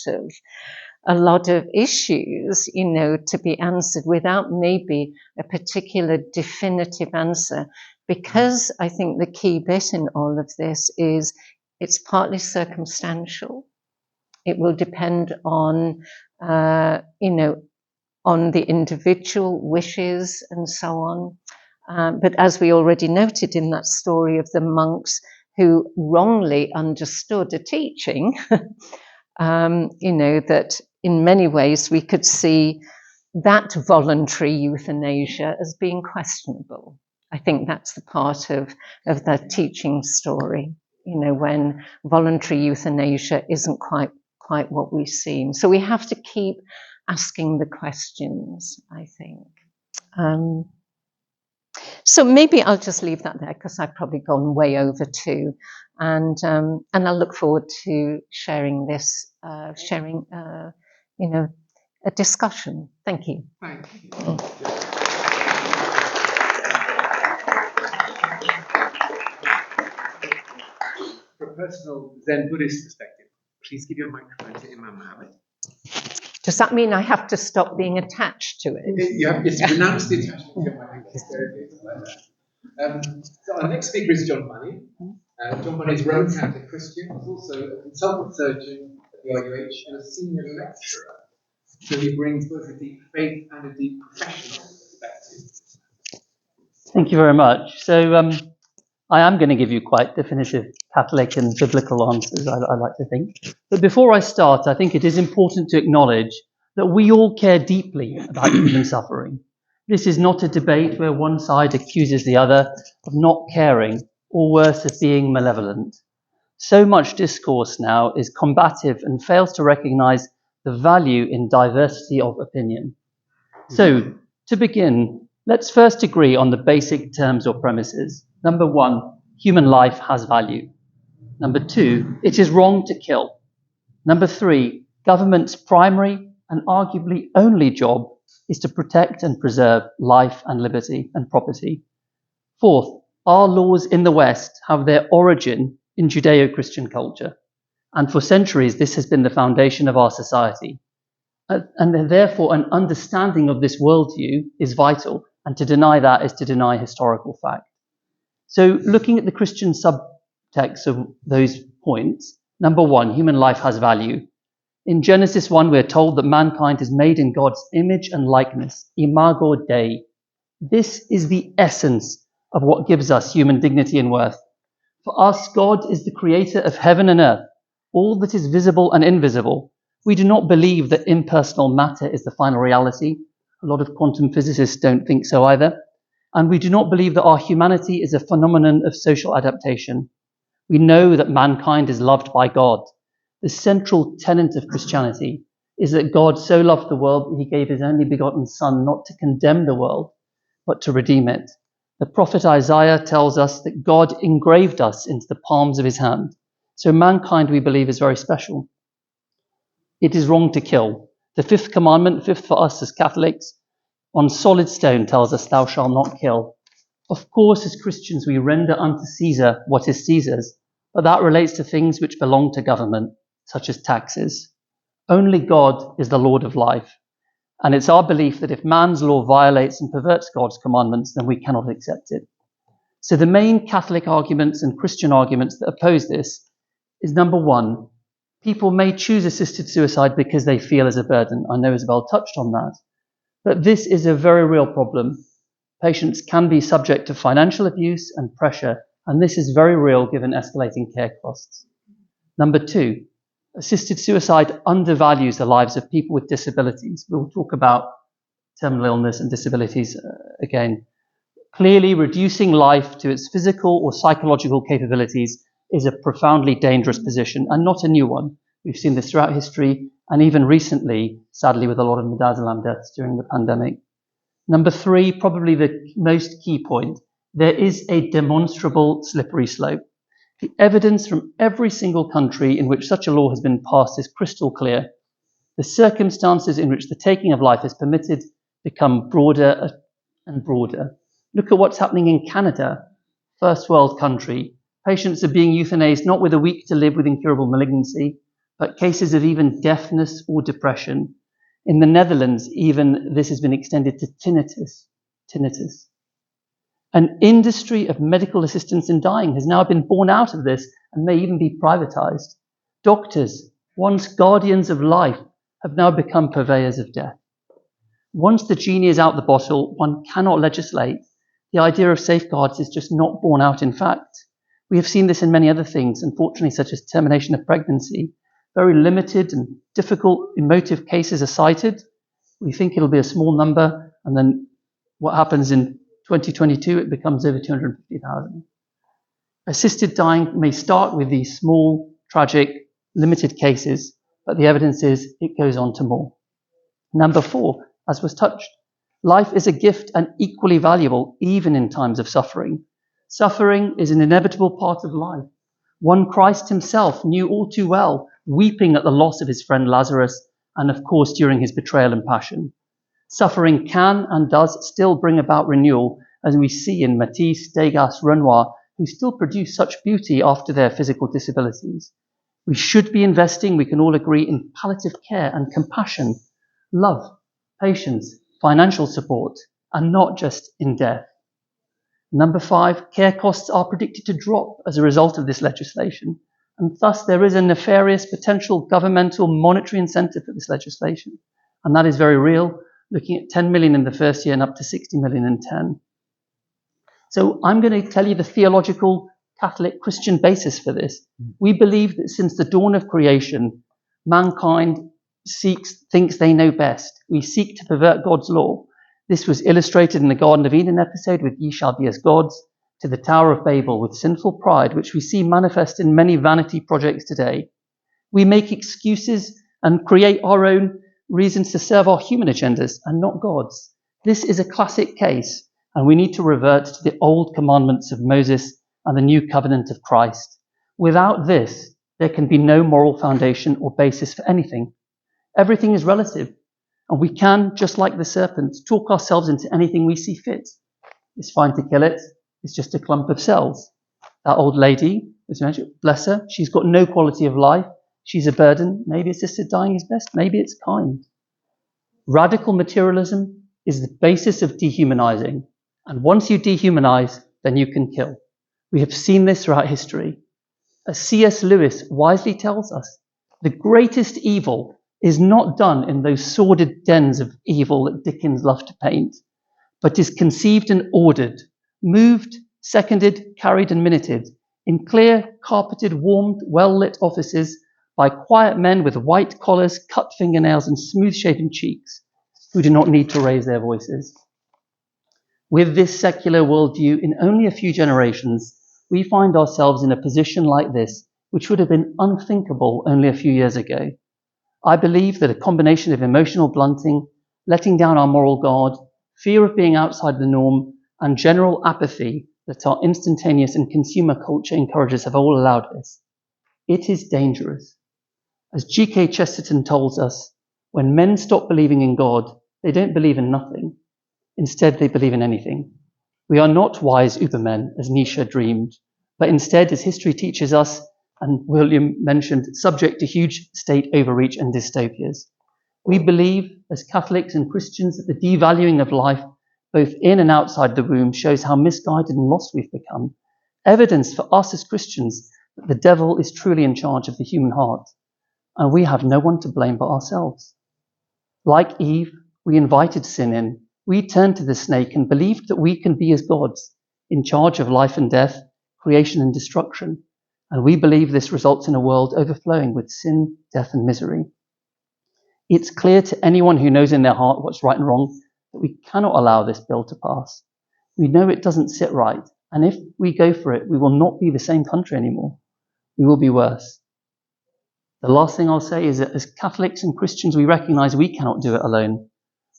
of issues, to be answered without maybe a particular definitive answer, because I think the key bit in all of this is it's partly circumstantial. It will depend on, on the individual wishes and so on. But as we already noted in that story of the monks who wrongly understood a teaching, that in many ways we could see that voluntary euthanasia as being questionable. I think that's the part of the teaching story, you know, when voluntary euthanasia isn't quite what we seem. So we have to keep asking the questions, I think. So maybe I'll just leave that there because I've probably gone way over too, and I look forward to sharing this, you know, a discussion. Thank you. Thank you. From a personal Zen Buddhist perspective, please give your microphone to Imam Mohammed. Does that mean I have to stop being attached to it? You have to renounce the attachment to your microphone. So our next speaker is John Bunny. John Bunny is Roman Catholic Christian. He's also a consultant surgeon at the RUH and a senior lecturer. So he brings both a deep faith and a deep professional perspective. Thank you very much. So I am going to give you quite definitive Catholic and biblical answers, I like to think. But before I start, I think it is important to acknowledge that we all care deeply about human suffering. This is not a debate where one side accuses the other of not caring, or worse, of being malevolent. So much discourse now is combative and fails to recognize the value in diversity of opinion. So, to begin, let's first agree on the basic terms or premises. Number one, human life has value. Number two, it is wrong to kill. Number three, government's primary and arguably only job is to protect and preserve life and liberty and property. Fourth, our laws in the West have their origin in Judeo-Christian culture. And for centuries, this has been the foundation of our society. And therefore, an understanding of this worldview is vital. And to deny that is to deny historical fact. So looking at the Christian subtext of those points, number one, human life has value. In Genesis 1, we're told that mankind is made in God's image and likeness, imago Dei. This is the essence of what gives us human dignity and worth. For us, God is the creator of heaven and earth, all that is visible and invisible. We do not believe that impersonal matter is the final reality. A lot of quantum physicists don't think so either. And we do not believe that our humanity is a phenomenon of social adaptation. We know that mankind is loved by God. The central tenet of Christianity is that God so loved the world that he gave his only begotten Son, not to condemn the world, but to redeem it. The prophet Isaiah tells us that God engraved us into the palms of his hand. So mankind, we believe, is very special. It is wrong to kill. The fifth commandment, fifth for us as Catholics, on solid stone tells us, thou shalt not kill. Of course, as Christians, we render unto Caesar what is Caesar's, but that relates to things which belong to government, such as taxes. Only God is the Lord of life. And it's our belief that if man's law violates and perverts God's commandments, then we cannot accept it. So the main Catholic arguments and Christian arguments that oppose this is number one, people may choose assisted suicide because they feel as a burden. I know Isabel touched on that. But this is a very real problem. Patients can be subject to financial abuse and pressure, and this is very real given escalating care costs. Number two, assisted suicide undervalues the lives of people with disabilities. We'll talk about terminal illness and disabilities again. Clearly, reducing life to its physical or psychological capabilities is a profoundly dangerous position and not a new one. We've seen this throughout history and even recently, sadly, with a lot of midazolam deaths during the pandemic. Number three, probably the most key point, there is a demonstrable slippery slope. The evidence from every single country in which such a law has been passed is crystal clear. The circumstances in which the taking of life is permitted become broader and broader. Look at what's happening in Canada, first world country. Patients are being euthanized not with a week to live with incurable malignancy, but cases of even deafness or depression. In the Netherlands, even this has been extended to tinnitus. An industry of medical assistance in dying has now been born out of this and may even be privatized. Doctors, once guardians of life, have now become purveyors of death. Once the genie is out the bottle, one cannot legislate. The idea of safeguards is just not borne out in fact. We have seen this in many other things, unfortunately, such as termination of pregnancy. Very limited and difficult emotive cases are cited. We think it'll be a small number, and then what happens in 2022, it becomes over 250,000. Assisted dying may start with these small, tragic, limited cases, but the evidence is it goes on to more. Number 4, as was touched, life is a gift and equally valuable even in times of suffering. Suffering is an inevitable part of life. One Christ himself knew all too well, weeping at the loss of his friend Lazarus, and of course during his betrayal and passion. Suffering can and does still bring about renewal, as we see in Matisse, Degas, Renoir, who still produce such beauty after their physical disabilities. We should be investing, we can all agree, in palliative care and compassion, love, patience, financial support, and not just in death. Number 5, care costs are predicted to drop as a result of this legislation, and thus there is a nefarious potential governmental monetary incentive for this legislation, and that is very real, looking at 10 million in the first year and up to 60 million in 10. So I'm going to tell you the theological Catholic Christian basis for this. We believe that since the dawn of creation, mankind thinks they know best. We seek to pervert God's law. This was illustrated in the Garden of Eden episode with ye shall be as gods, to the Tower of Babel with sinful pride, which we see manifest in many vanity projects today. We make excuses and create our own reasons to serve our human agendas and not God's. This is a classic case, and we need to revert to the old commandments of Moses and the new covenant of Christ. Without this, there can be no moral foundation or basis for anything. Everything is relative, and we can, just like the serpent, talk ourselves into anything we see fit. It's fine to kill it. It's just a clump of cells. That old lady, as you mentioned, bless her, she's got no quality of life. She's a burden. Maybe assisted dying is best. Maybe it's kind. Radical materialism is the basis of dehumanizing. And once you dehumanize, then you can kill. We have seen this throughout history. As C.S. Lewis wisely tells us, the greatest evil is not done in those sordid dens of evil that Dickens loved to paint, but is conceived and ordered, moved, seconded, carried and minuted in clear, carpeted, warmed, well-lit offices by quiet men with white collars, cut fingernails and smooth-shaven cheeks who do not need to raise their voices. With this secular worldview, in only a few generations, we find ourselves in a position like this, which would have been unthinkable only a few years ago. I believe that a combination of emotional blunting, letting down our moral guard, fear of being outside the norm, and general apathy that our instantaneous and consumer culture encourages have all allowed this. It is dangerous. As G.K. Chesterton tells us, when men stop believing in God, they don't believe in nothing. Instead, they believe in anything. We are not wise Ubermen, as Nietzsche dreamed, but instead, as history teaches us, and William mentioned, subject to huge state overreach and dystopias. We believe, as Catholics and Christians, that the devaluing of life, both in and outside the womb, shows how misguided and lost we've become. Evidence for us as Christians that the devil is truly in charge of the human heart, and we have no one to blame but ourselves. Like Eve, we invited sin in. We turned to the snake and believed that we can be as gods, in charge of life and death, creation and destruction. And we believe this results in a world overflowing with sin, death and misery. It's clear to anyone who knows in their heart what's right and wrong that we cannot allow this bill to pass. We know it doesn't sit right, and if we go for it, we will not be the same country anymore. We will be worse. The last thing I'll say is that as Catholics and Christians, we recognize we cannot do it alone.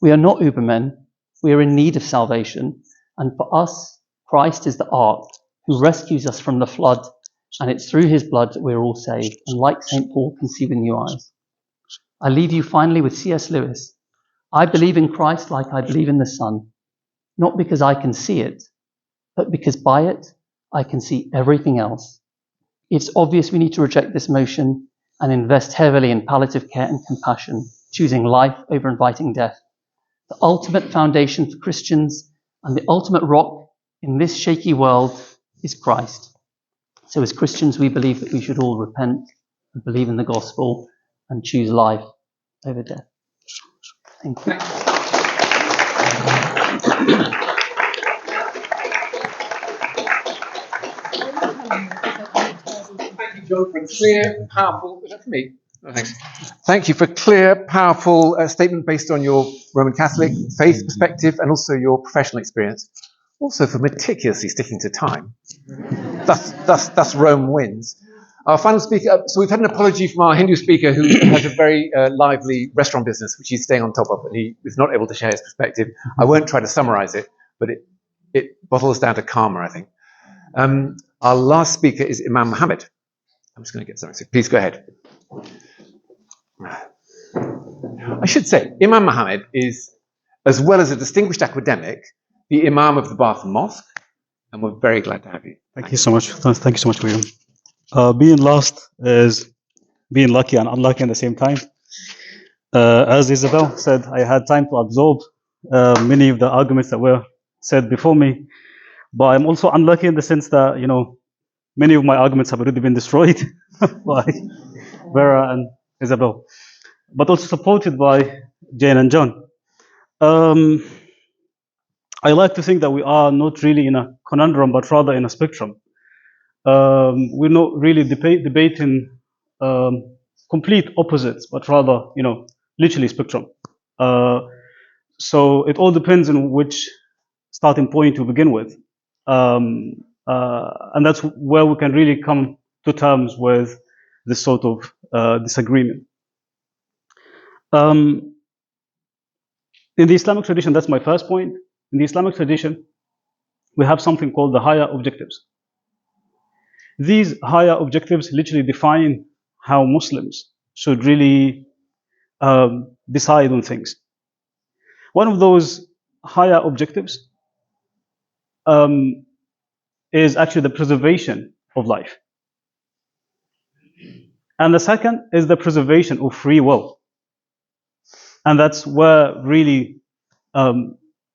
We are not Ubermen. We are in need of salvation. And for us, Christ is the ark who rescues us from the flood, and it's through his blood that we're all saved, and like St. Paul, can see with new eyes. I leave you finally with C.S. Lewis. I believe in Christ like I believe in the sun, not because I can see it, but because by it I can see everything else. It's obvious we need to reject this motion and invest heavily in palliative care and compassion, choosing life over inviting death. The ultimate foundation for Christians and the ultimate rock in this shaky world is Christ. So as Christians, we believe that we should all repent and believe in the gospel and choose life over death. Thank you. Thank you, John, for a clear, powerful, is that for me? Thanks. Thank you for a clear, powerful statement based on your Roman Catholic faith perspective and also your professional experience. Also for meticulously sticking to time. Thus Rome wins. Our final speaker, so we've had an apology from our Hindu speaker who has a very lively restaurant business, which he's staying on top of, and he is not able to share his perspective. I won't try to summarize it, but it bottles down to karma, I think. Our last speaker is Imam Mohammed. I'm just going to get something, so please go ahead. I should say, Imam Mohammed is, as well as a distinguished academic, the Imam of the Bath Mosque, and we're very glad to have you. Thank you so much. Thank you so much, William. Being last is being lucky and unlucky at the same time. As Isabel said, I had time to absorb many of the arguments that were said before me, but I'm also unlucky in the sense that, you know, many of my arguments have already been destroyed by Vera and Isabel, but also supported by Jane and John. I like to think that we are not really in a conundrum, but rather in a spectrum. We're not really debating complete opposites, but rather, you know, literally spectrum. So it all depends on which starting point to begin with. And that's where we can really come to terms with this sort of disagreement. In the Islamic tradition, that's my first point. In the Islamic tradition, we have something called the higher objectives. These higher objectives literally define how Muslims should really decide on things. One of those higher objectives is actually the preservation of life. And the second is the preservation of free will. And that's where really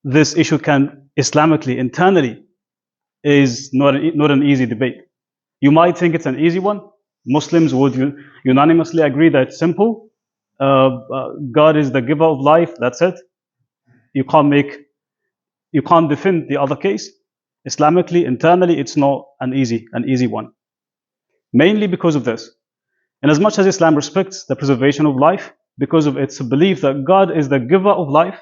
this issue can Islamically, internally, is not an easy debate. You might think it's an easy one. Muslims would unanimously agree that it's simple. God is the giver of life, that's it. You can't defend the other case. Islamically, internally, it's not an easy one. Mainly because of this. And as much as Islam respects the preservation of life, because of its belief that God is the giver of life,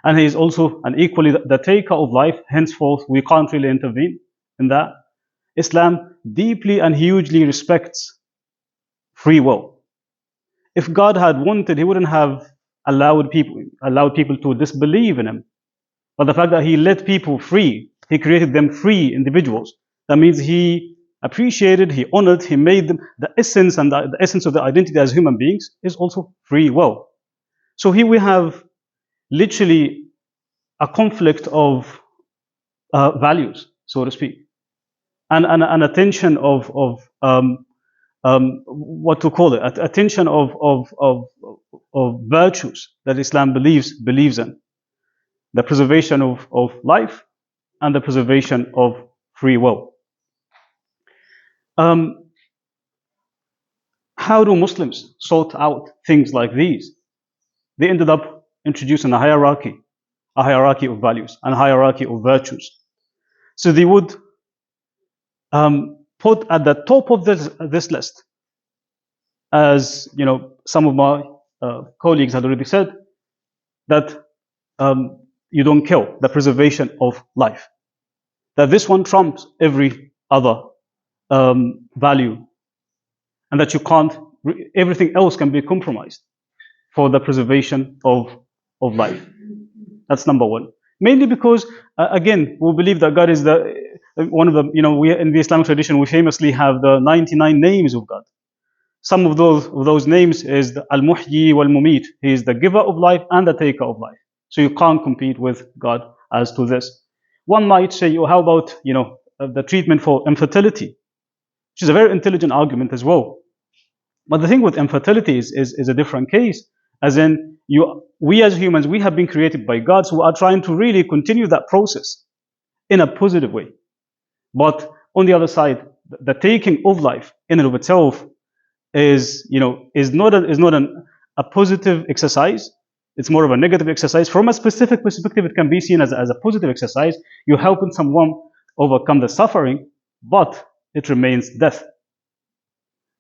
and He is also and equally the taker of life, henceforth we can't really intervene in that. Islam deeply and hugely respects free will. If God had wanted, He wouldn't have allowed people to disbelieve in Him. But the fact that He let people free, He created them free individuals. That means He appreciated, He honored, He made them the essence, and the essence of their identity as human beings is also free will. So here we have literally a conflict of values, so to speak, and a tension of what to call it, a tension of virtues that Islam believes in, the preservation of life and the preservation of free will. How do Muslims sort out things like these? They ended up introducing a hierarchy of values and a hierarchy of virtues. So they would put at the top of this list, as you know, some of my colleagues had already said, that you don't kill, the preservation of life. That this one trumps every other value, and that you can't, everything else can be compromised for the preservation of life. That's number one. Mainly because, again, we believe that God is one of the, you know, we in the Islamic tradition, we famously have the 99 names of God. Some of those names is the Al-Muhyi wal-Mumit. He is the giver of life and the taker of life. So you can't compete with God as to this. One might say, oh, how about, you know, the treatment for infertility, which is a very intelligent argument as well. But the thing with infertility is a different case, as in we as humans, we have been created by God, so we are trying to really continue that process in a positive way. But on the other side, the taking of life in and of itself is not a positive exercise. It's more of a negative exercise. From a specific perspective, it can be seen as a positive exercise. You're helping someone overcome the suffering, but it remains death.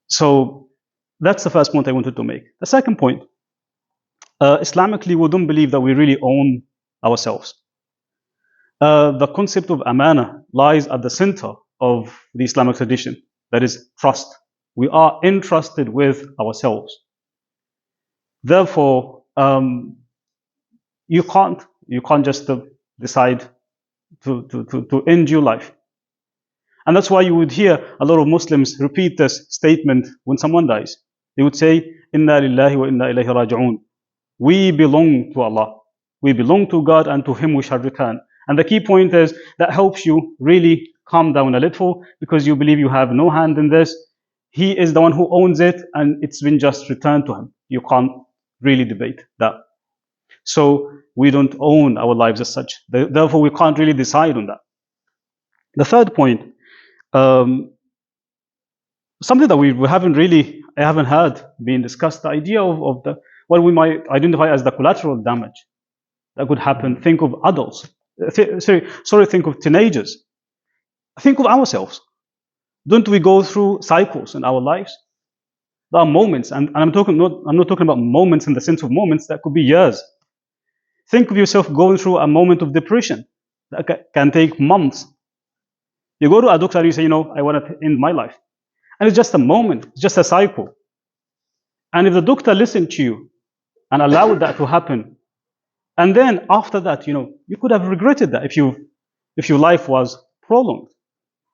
So That's the first point I wanted to make. The second point, Islamically, we don't believe that we really own ourselves. The concept of amana lies at the center of the Islamic tradition. That is trust. We are entrusted with ourselves. Therefore, you can't just decide to end your life. And that's why you would hear a lot of Muslims repeat this statement when someone dies. They would say, Inna lillahi wa inna ilayhi raji'un. We belong to Allah. We belong to God, and to Him we shall return. And the key point is that helps you really calm down a little, because you believe you have no hand in this. He is the one who owns it, and it's been just returned to Him. You can't really debate that. So we don't own our lives as such. Therefore, we can't really decide on that. The third point, something that I haven't heard being discussed, the idea of what we might identify as the collateral damage that could happen. Think of adults. Think of teenagers. Think of ourselves. Don't we go through cycles in our lives? There are moments, and I'm not talking about moments in the sense of moments that could be years. Think of yourself going through a moment of depression that can take months. You go to a doctor and you say, I want to end my life. And it's just a moment, it's just a cycle. And if the doctor listened to you and allowed that to happen, and then after that, you could have regretted that if your life was prolonged.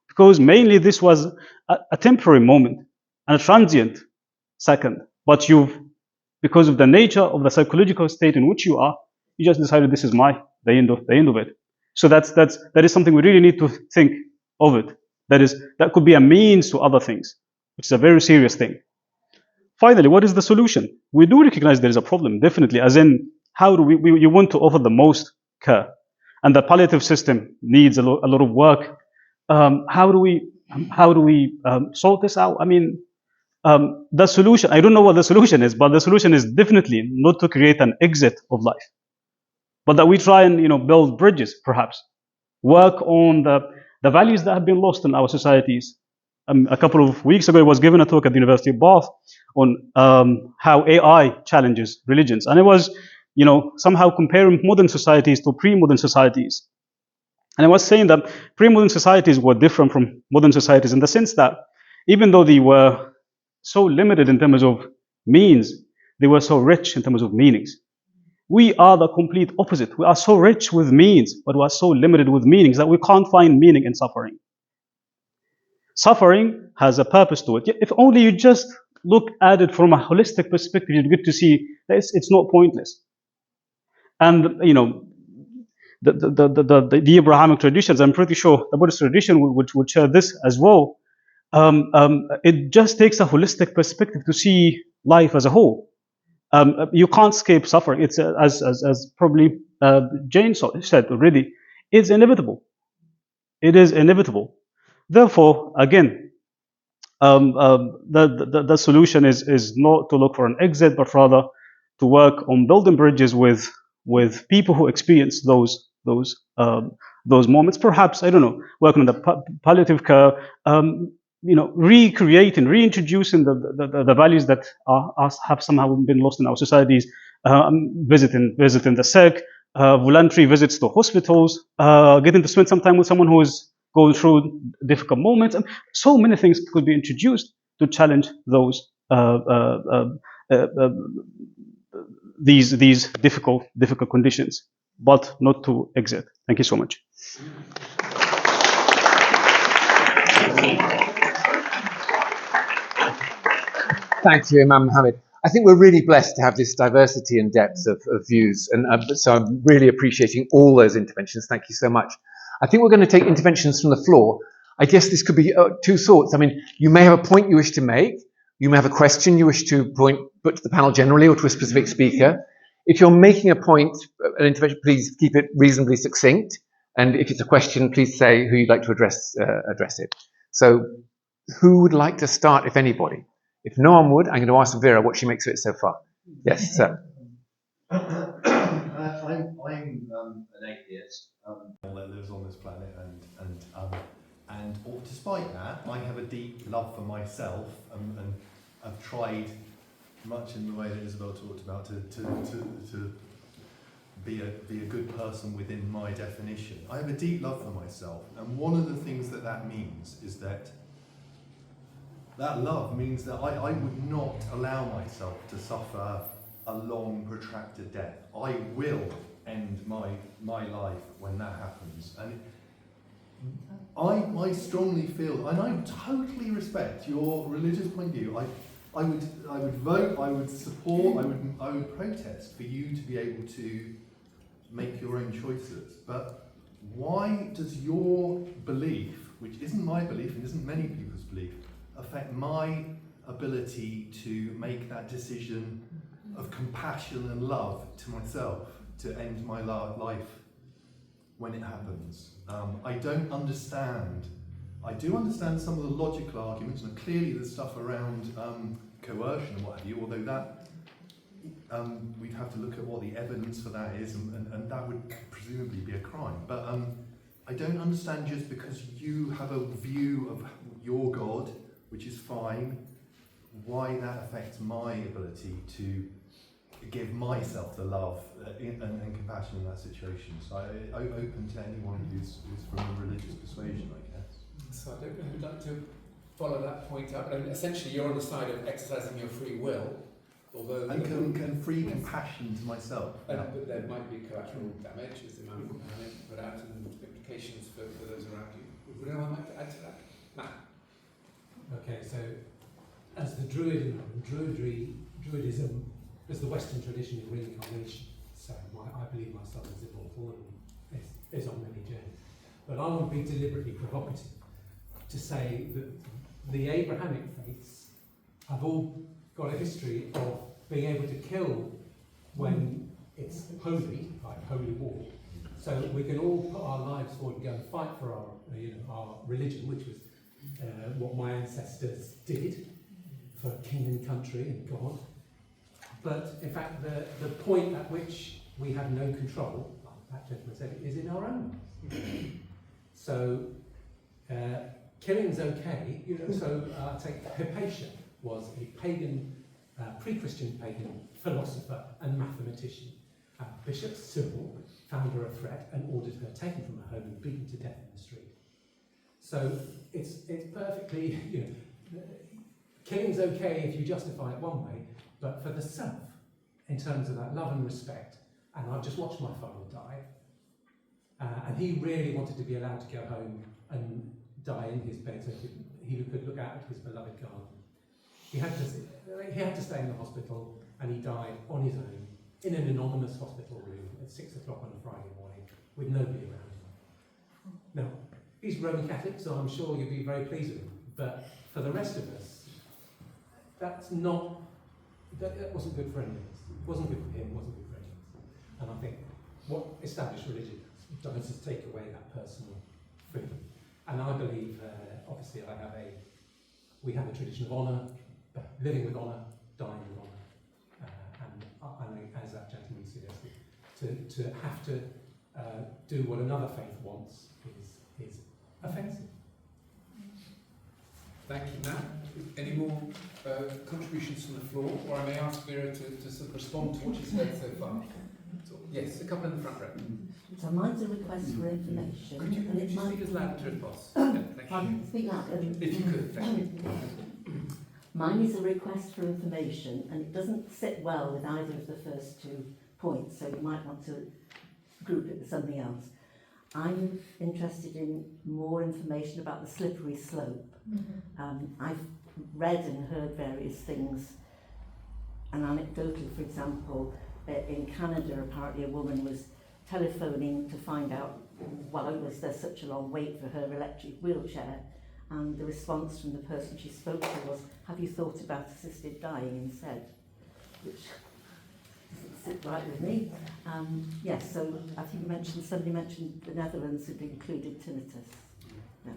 Because mainly this was a temporary moment and a transient second. But because of the nature of the psychological state in which you are, you just decided this is the end of it. So that is something we really need to think of it. That could be a means to other things, which is a very serious thing. Finally, what is the solution? We do recognize there is a problem, definitely, as in how do you want to offer the most care, and the palliative system needs a lot of work. How do we sort this out? I mean, the solution, I don't know what the solution is, but the solution is definitely not to create an exit of life, but that we try and build bridges, perhaps work on the values that have been lost in our societies. A couple of weeks ago, I was given a talk at the University of Bath on how AI challenges religions, and it was somehow comparing modern societies to pre-modern societies. And I was saying that pre-modern societies were different from modern societies in the sense that even though they were so limited in terms of means, they were so rich in terms of meanings. We are the complete opposite. We are so rich with means, but we are so limited with meanings that we can't find meaning in suffering. Suffering has a purpose to it. If only you just look at it from a holistic perspective, you get to see that it's not pointless. And the Abrahamic traditions, I'm pretty sure the Buddhist tradition would share this as well. It just takes a holistic perspective to see life as a whole. You can't escape suffering. It's as probably Jane said already. It's inevitable. It is inevitable. Therefore, again, the solution is not to look for an exit, but rather to work on building bridges with people who experience those moments. Perhaps, I don't know, working on the palliative care, recreating, reintroducing the values that have somehow been lost in our societies, visiting the sick, voluntary visits to hospitals, getting to spend some time with someone who is going through difficult moments. And so many things could be introduced to challenge those these difficult conditions, but not to exit. Thank you so much. Thank you, Imam Mohammed. I think we're really blessed to have this diversity and depth of views, and so I'm really appreciating all those interventions. Thank you so much. I think we're going to take interventions from the floor. I guess this could be two sorts. I mean, you may have a point you wish to make. You may have a question you wish to put to the panel generally or to a specific speaker. If you're making a point, an intervention, please keep it reasonably succinct. And if it's a question, please say who you'd like to address it. So who would like to start, if anybody? If no one would, I'm going to ask Vera what she makes of it so far. Yes, sir. I'm an atheist that lives on this planet, and despite that, I have a deep love for myself, and I've tried, much in the way that Isabel talked about, to be a good person within my definition. I have a deep love for myself, and one of the things that means is that love means that I would not allow myself to suffer a long, protracted death. I will end my life when that happens. And I strongly feel, and I totally respect your religious point of view. I would vote, I would support, I would protest for you to be able to make your own choices. But why does your belief, which isn't my belief and isn't many people's belief, affect my ability to make that decision of compassion and love to myself to end my life when it happens? I don't understand. I do understand some of the logical arguments, and clearly the stuff around coercion and what have you, although that we'd have to look at what the evidence for that is, and that would presumably be a crime. But I don't understand, just because you have a view of your God, which is fine, why that affects my ability to give myself the love and compassion in that situation. So I'm open to anyone who's from a religious persuasion, I guess. So I don't know who'd like to follow that point up. And essentially, you're on the side of exercising your free will, although and free compassion to myself. But there might be collateral damage as the amount of damage put out and implications for those around you. Would anyone like to add to that? Matt? Okay, so as the Druidism, as the Western tradition of reincarnation, so I believe my soul is immortal and is on many journeys. But I want to be deliberately provocative to say that the Abrahamic faiths have all got a history of being able to kill when it's holy, like holy war. So we can all put our lives forward and go and fight for our religion, which was what my ancestors did for king and country and God. But in fact, the point at which we have no control, like that gentleman said, is in our own lives. So killing's okay. So I take Hypatia was a pagan, pre-Christian pagan philosopher and mathematician. Bishop Cyril found her a threat and ordered her taken from her home and beaten to death in the street. So it's perfectly, killing's okay if you justify it one way, but for the self, in terms of that love and respect, and I've just watched my father die, and he really wanted to be allowed to go home and die in his bed so he could look out at his beloved garden. He had to stay in the hospital, and he died on his own in an anonymous hospital room at 6 o'clock on a Friday morning with nobody around him. Now, he's Roman Catholic, so I'm sure you'll be very pleased with him. But for the rest of us, that wasn't good for any of us. It wasn't good for him, it wasn't good for any of us. And I think what established religion does is take away that personal freedom. And I believe, obviously, we have a tradition of honour, living with honour, dying with honour. And as that gentleman suggested, to have to do what another faith wants is offensive. Thank you, Matt. Any more contributions from the floor? Or I may ask Vera to sort of respond to what she's heard so far. So, yes, a couple in the front row. So mine's a request for information. Could you speak as loud as possible? Thank you. Speak loud. If you could, thank you. Mine is a request for information, and it doesn't sit well with either of the first 2 points, so you might want to group it with something else. I'm interested in more information about the slippery slope. I've read and heard various things, and anecdotally, for example, in Canada, apparently a woman was telephoning to find out why was there such a long wait for her electric wheelchair, and the response from the person she spoke to was, "Have you thought about assisted dying instead?" Which doesn't sit right with me. Yes, so I think somebody mentioned the Netherlands had included tinnitus. Yeah.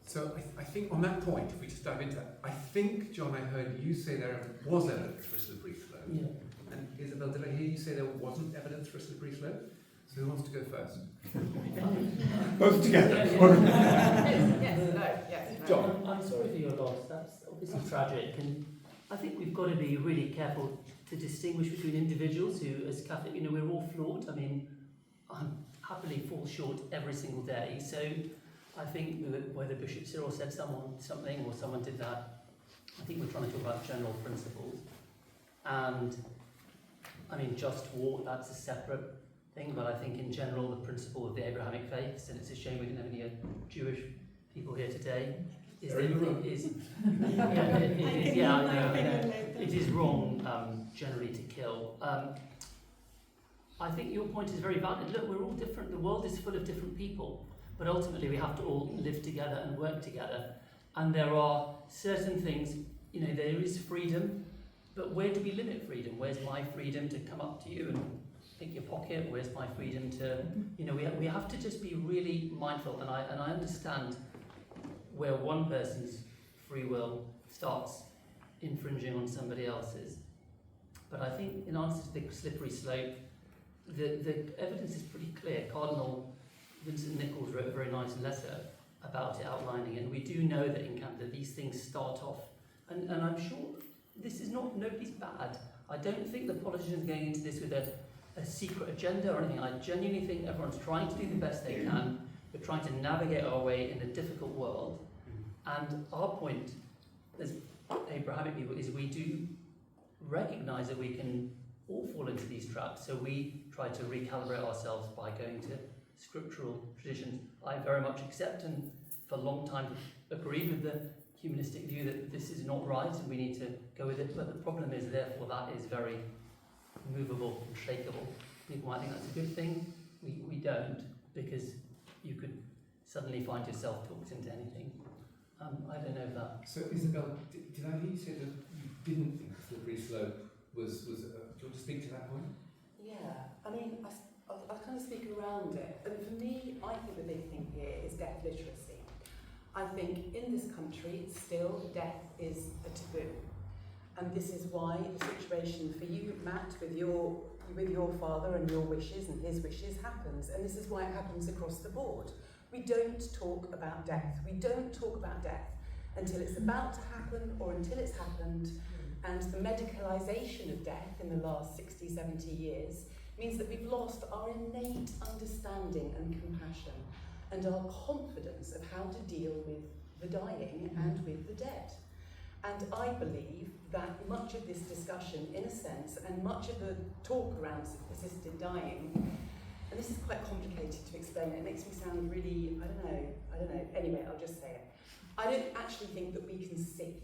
So I think on that point, if we just dive into that, I think, John, I heard you say there was evidence for a slippery slope. Yeah. And Isabel, did I hear you say there wasn't evidence for a slippery slope? So who wants to go first? Both together. Yes, no. John, I'm sorry for your loss. That's obviously tragic, and I think we've got to be really careful to distinguish between individuals who, as Catholic, we're all flawed. I mean, I happily fall short every single day. So I think whether Bishop Cyril said something or someone did that, I think we're trying to talk about general principles. And I mean, just war, that's a separate thing, but I think in general the principle of the Abrahamic faiths, and it's a shame we didn't have any Jewish people here today, it is wrong generally to kill. I think your point is very valid. Look, we're all different. The world is full of different people, but ultimately we have to all live together and work together. And there are certain things, there is freedom, but where do we limit freedom? Where's my freedom to come up to you and pick your pocket? Where's my freedom to, we have to just be really mindful. And I understand where one person's free will starts infringing on somebody else's. But I think in answer to the slippery slope, the evidence is pretty clear. Cardinal Vincent Nichols wrote a very nice letter about it, outlining it. And we do know that in Canada these things start off, and I'm sure this is nobody's bad. I don't think the politicians are going into this with a secret agenda or anything. I genuinely think everyone's trying to do the best they can. We're trying to navigate our way in a difficult world. And our point as Abrahamic people is we do recognise that we can all fall into these traps. So we try to recalibrate ourselves by going to scriptural traditions. I very much accept and for a long time agreed with the humanistic view that this is not right and we need to go with it. But the problem is, therefore, that is very movable and shakeable. People might think that's a good thing. We don't, because you could suddenly find yourself talked into anything. I don't know if that. So, Isabel, did I hear you say that you didn't think the slippery slope was do you want to speak to that point? Yeah, I mean, I'll kind of speak around it. And for me, I think the big thing here is death literacy. I think in this country, still, death is a taboo. And this is why the situation for you, Matt, with your father and your wishes and his wishes happens. And this is why it happens across the board. We don't talk about death. We don't talk about death until it's about to happen or until it's happened. And the medicalisation of death in the last 60, 70 years means that we've lost our innate understanding and compassion and our confidence of how to deal with the dying and with the dead. And I believe that much of this discussion, in a sense, and much of the talk around assisted dying, and this is quite complicated to explain, it makes me sound really, I don't know, anyway, I'll just say it. I don't actually think that we can see.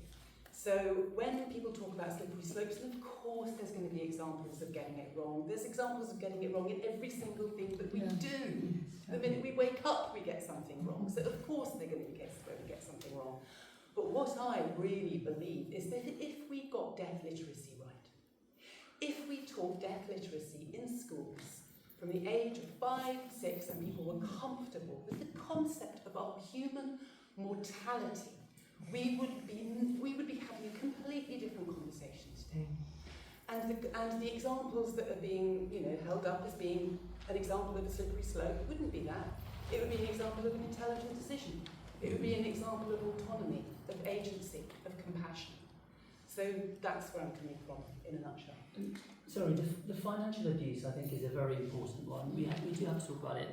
So when people talk about slippery slopes, and of course there's going to be examples of getting it wrong. There's examples of getting it wrong in every single thing that we do. The minute we wake up, we get something wrong. So of course they're going to be cases where we get something wrong. But what I really believe is that if we got death literacy right, if we taught death literacy in schools from the age of 5, 6, and people were comfortable with the concept of our human mortality, we would be having a completely different conversation today. And the examples that are being held up as being an example of a slippery slope wouldn't be that. It would be an example of an intelligent decision. It would be an example of autonomy, of agency, of compassion. So that's where I'm coming from, in a nutshell. Sorry, the financial abuse, I think, is a very important one. We do have to talk about it.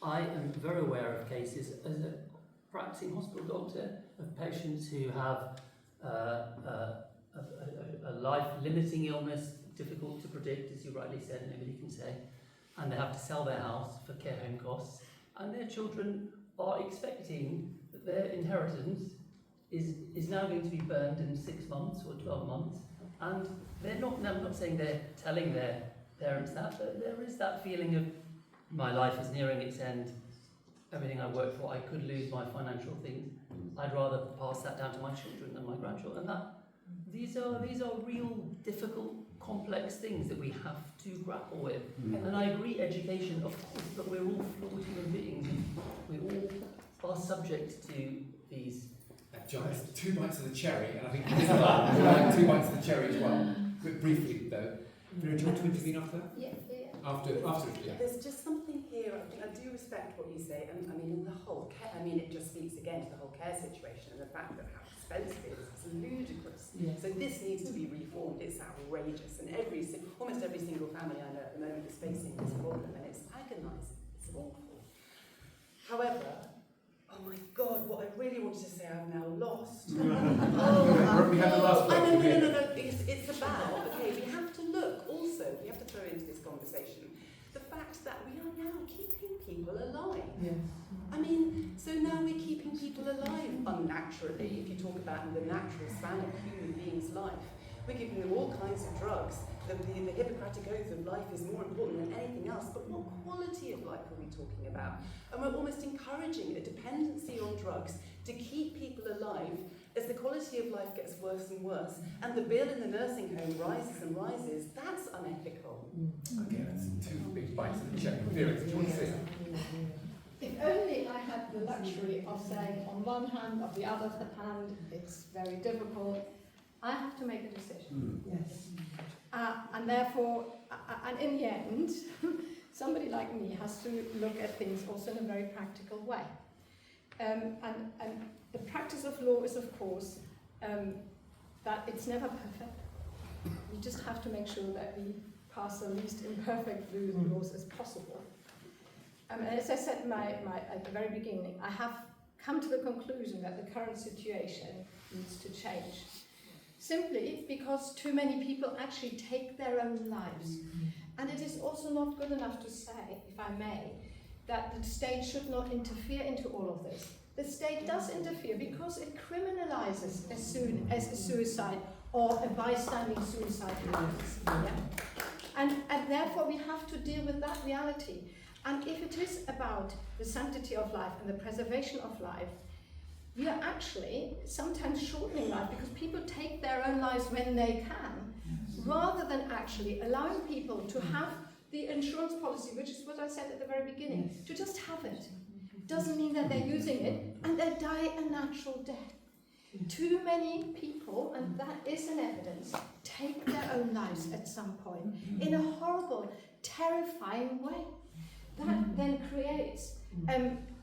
I am very aware of cases, as a practicing hospital doctor, of patients who have a life-limiting illness, difficult to predict, as you rightly said, nobody can say, and they have to sell their house for care home costs, and their children are expecting that their inheritance is now going to be burned in 6 months or 12 months, and they're not, I'm not saying they're telling their parents that, but there is that feeling of my life is nearing its end, everything I worked for, I could lose my financial things, I'd rather pass that down to my children than my grandchildren, and that these are real difficult, complex things that we have to grapple with. And I agree, education, of course, but we're all flawed human beings, and we all are subject to these. John, that's 2 bites of the cherry, and I think this like 2 bites of the cherry as well. But briefly, though, Vera, do you want to intervene after that? Yeah. After, yeah. There's just something here, I do respect what you say, and I mean, in the whole care, I mean, it just speaks again to the whole care situation and the fact that how expensive it is. It's ludicrous. Yes. So this needs to be reformed. It's outrageous, and almost every single family I know at the moment is facing this problem, and it's agonising. It's awful. However, oh my God, what I really wanted to say I've now lost. We have the last No, word. no. It's about, okay, we have to look also, we have to throw into this conversation the fact that we are now keeping people alive. Yes. I mean, so now we're keeping people alive unnaturally, if you talk about the natural span of human beings' life. We're giving them all kinds of drugs. The Hippocratic Oath of life is more important than anything else, but what quality of life are we talking about? And we're almost encouraging a dependency on drugs to keep people alive as the quality of life gets worse and worse, and the bill in the nursing home rises and rises. That's unethical. Okay, that's two big bites of the cherry. Vera, do you want to say something? If only I had the luxury of saying on one hand, on the other hand, it's very difficult. I have to make a decision. Yes. And therefore, and in the end, somebody like me has to look at things also in a very practical way. And the practice of law is, of course, that it's never perfect. We just have to make sure that we pass the least imperfect laws as possible. And as I said at the very beginning, I have come to the conclusion that the current situation needs to change. Simply because too many people actually take their own lives. And it is also not good enough to say, if I may, that the state should not interfere into all of this. The state does interfere because it criminalizes as soon as a suicide or a bystanding suicide happens. Yeah? And therefore we have to deal with that reality. And if it is about the sanctity of life and the preservation of life, we are actually sometimes shortening life because people take their own lives when they can, rather than actually allowing people to have the insurance policy, which is what I said at the very beginning, to just have it. Doesn't mean that they're using it and they die a natural death. Too many people, and that is an evidence, take their own lives at some point in a horrible, terrifying way. That then creates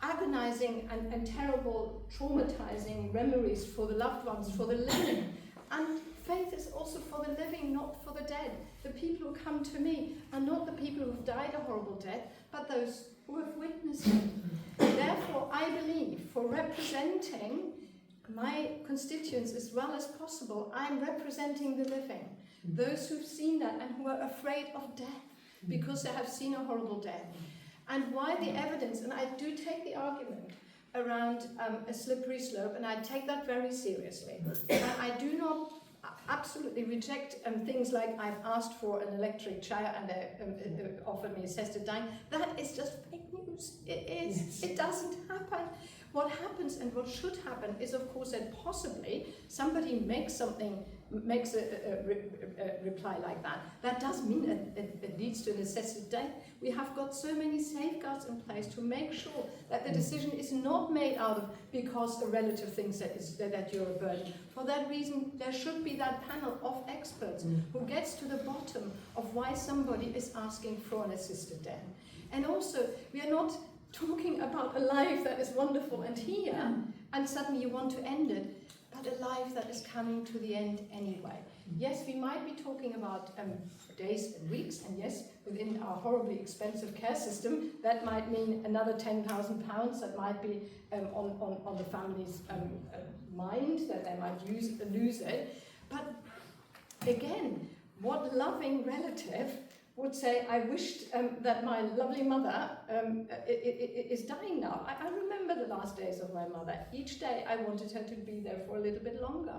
agonizing and terrible, traumatizing memories for the loved ones, for the living. And faith is also for the living, not for the dead. The people who come to me are not the people who have died a horrible death, but those who have witnessed it. Therefore, I believe, for representing my constituents as well as possible, I'm representing the living. Those who've seen that and who are afraid of death because they have seen a horrible death. And why the evidence, and I do take the argument around a slippery slope, and I take that very seriously. I do not absolutely reject things like I've asked for an electric chair and they offered me assisted dying. That is just fake news. It is. Yes. It doesn't happen. What happens and what should happen is, of course, that possibly somebody makes a reply like that. That does mean it leads to an assisted death. We have got so many safeguards in place to make sure that the decision is not made out of because a relative thinks that you're a burden. For that reason, there should be that panel of experts who gets to the bottom of why somebody is asking for an assisted death. And also, we are not talking about a life that is wonderful and here, and suddenly you want to end it, but a life that is coming to the end anyway. Yes, we might be talking about days and weeks, and yes, within our horribly expensive care system, that might mean another £10,000 that might be on the family's mind, that they might lose it. But again, what loving relative would say, I wished that my lovely mother is dying now. I remember the last days of my mother. Each day I wanted her to be there for a little bit longer.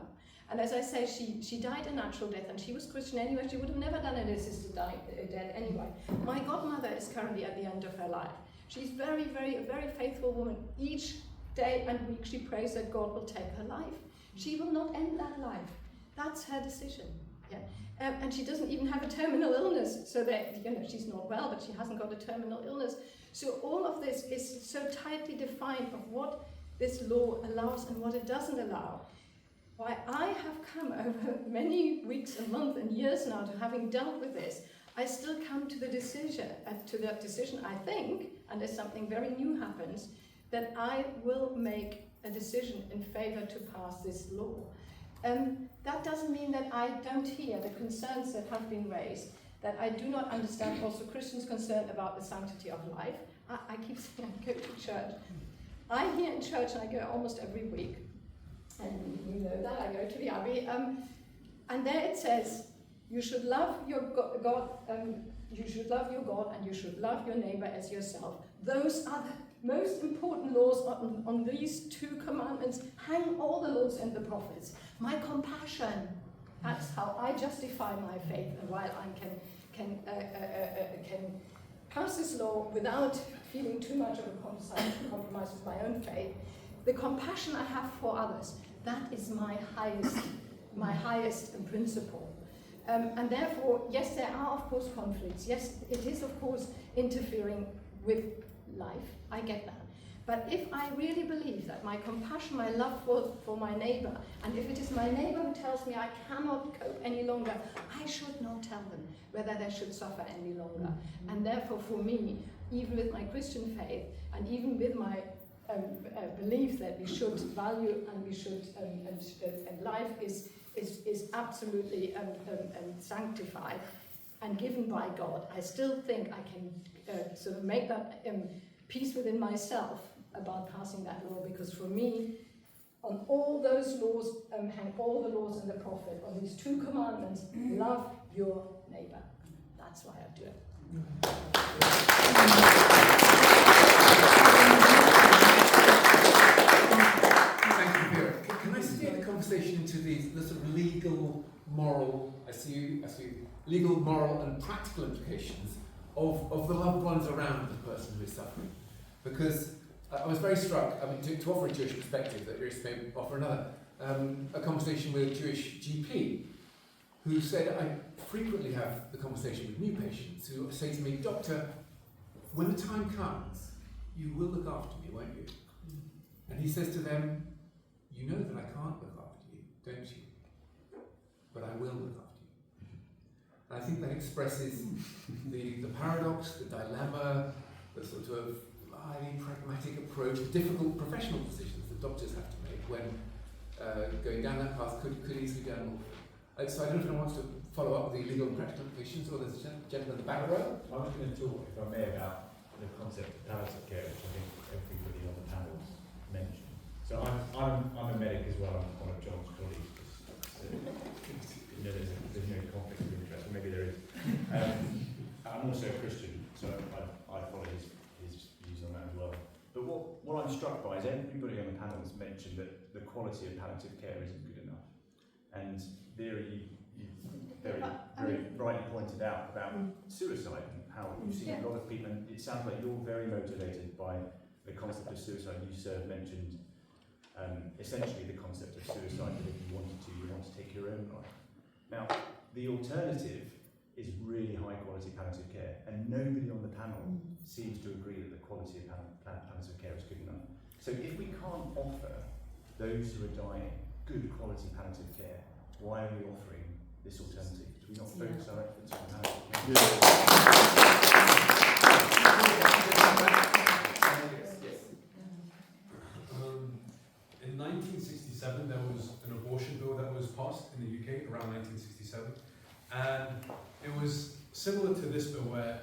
And as I say, she died a natural death, and she was Christian anyway. She would have never done an assisted death anyway. My godmother is currently at the end of her life. She's a very faithful woman. Each day and week she prays that God will take her life. She will not end that life. That's her decision. Yeah. And she doesn't even have a terminal illness, so that she's not well, but she hasn't got a terminal illness. So all of this is so tightly defined of what this law allows and what it doesn't allow. Why I have come over many weeks and months and years now to having dealt with this, I still come to the decision, I think, unless something very new happens, that I will make a decision in favour to pass this law. That doesn't mean that I don't hear the concerns that have been raised, that I do not understand also Christians' concern about the sanctity of life. I keep saying I go to church. I hear in church, and I go almost every week, and you know that, I go to the Abbey, and there it says, you should love your God, you should love your God, and you should love your neighbour as yourself. Those are the most important laws. On these two commandments hang all the laws and the prophets. My compassion, that's how I justify my faith, and while I can pass this law without feeling too much of a compromise with my own faith, the compassion I have for others, that is my highest principle. And therefore, yes, there are of course conflicts. Yes, it is of course interfering with life. I get that. But if I really believe that my compassion, my love for my neighbour, and if it is my neighbour who tells me I cannot cope any longer, I should not tell them whether they should suffer any longer. And therefore, for me, even with my Christian faith, and even with my belief that we should value and we should and life is absolutely sanctified and given by God, I still think I can sort of make that peace within myself about passing that law, because for me, on all those laws hang all the laws and the prophet. On these two commandments, love your neighbour. That's why I do it. Thank you, Vera. Can I steer the conversation into the sort of legal, moral, I see legal, moral and practical implications of the loved ones around the person who is suffering? Because I was very struck, I mean, to offer a Jewish perspective, that Iris may offer another, a conversation with a Jewish GP who said, I frequently have the conversation with new patients who say to me, Doctor, when the time comes, you will look after me, won't you? And he says to them, you know that I can't look after you, don't you? But I will look after you. And I think that expresses the paradox, the dilemma, the sort of highly pragmatic approach, difficult professional decisions that doctors have to make when going down that path could easily be unlawful. So I don't know if anyone wants to follow up with the legal and practical implications, or there's a gentleman in the back row. I was going to talk, if I may, about the concept of palliative care, which I think everybody on the panel mentioned. So I'm a medic as well. I'm one of John's colleagues. There's no conflict of interest, or maybe there is. I'm also a Christian, so I follow his views on that as well. But what I'm struck by is everybody on the panel has mentioned that the quality of palliative care isn't good enough. And Vera, you very rightly pointed out about suicide and how you've seen a lot of people, and it sounds like you're very motivated by the concept of suicide. You, sir, mentioned essentially the concept of suicide, that if you want to take your own life. Now, the alternative is really high quality palliative care, and nobody on the panel seems to agree that the quality of palliative care is good enough. So if we can't offer those who are dying good quality palliative care, why are we offering this alternative? Do we not focus our efforts on palliative care? In 1967, there was an abortion bill that was passed in the UK around 1967, and it was similar to this bill where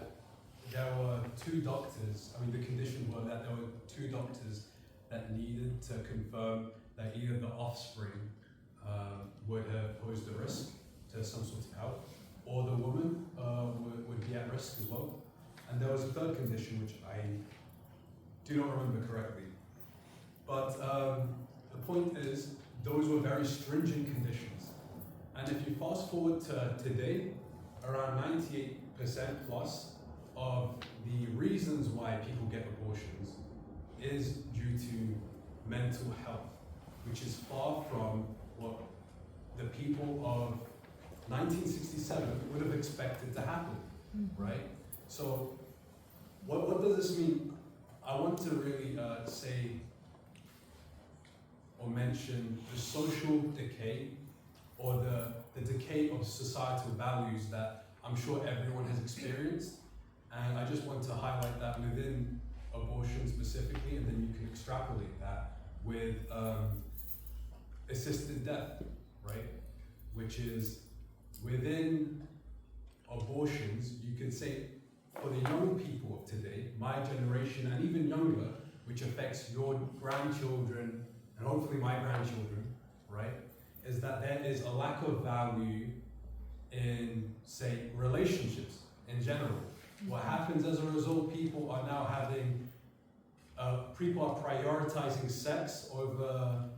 there were two doctors. I mean, the conditions were that there were two doctors that needed to confirm that either the offspring would have posed a risk to some sort of health, or the woman would be at risk as well. And there was a third condition which I do not remember correctly. But the point is, those were very stringent conditions. And if you fast forward to today, around 98% plus of the reasons why people get abortions is due to mental health, which is far from what the people of 1967 would have expected to happen, right? So what does this mean? I want to really say or mention the social decay, or the decay of societal values that I'm sure everyone has experienced. And I just want to highlight that within abortion specifically, and then you can extrapolate that with assisted death, right? Which is within abortions, you could say for the young people of today, my generation and even younger, which affects your grandchildren and hopefully my grandchildren, right? Is that there is a lack of value in, say, relationships in general. What happens as a result, people are now having, people are prioritizing sex over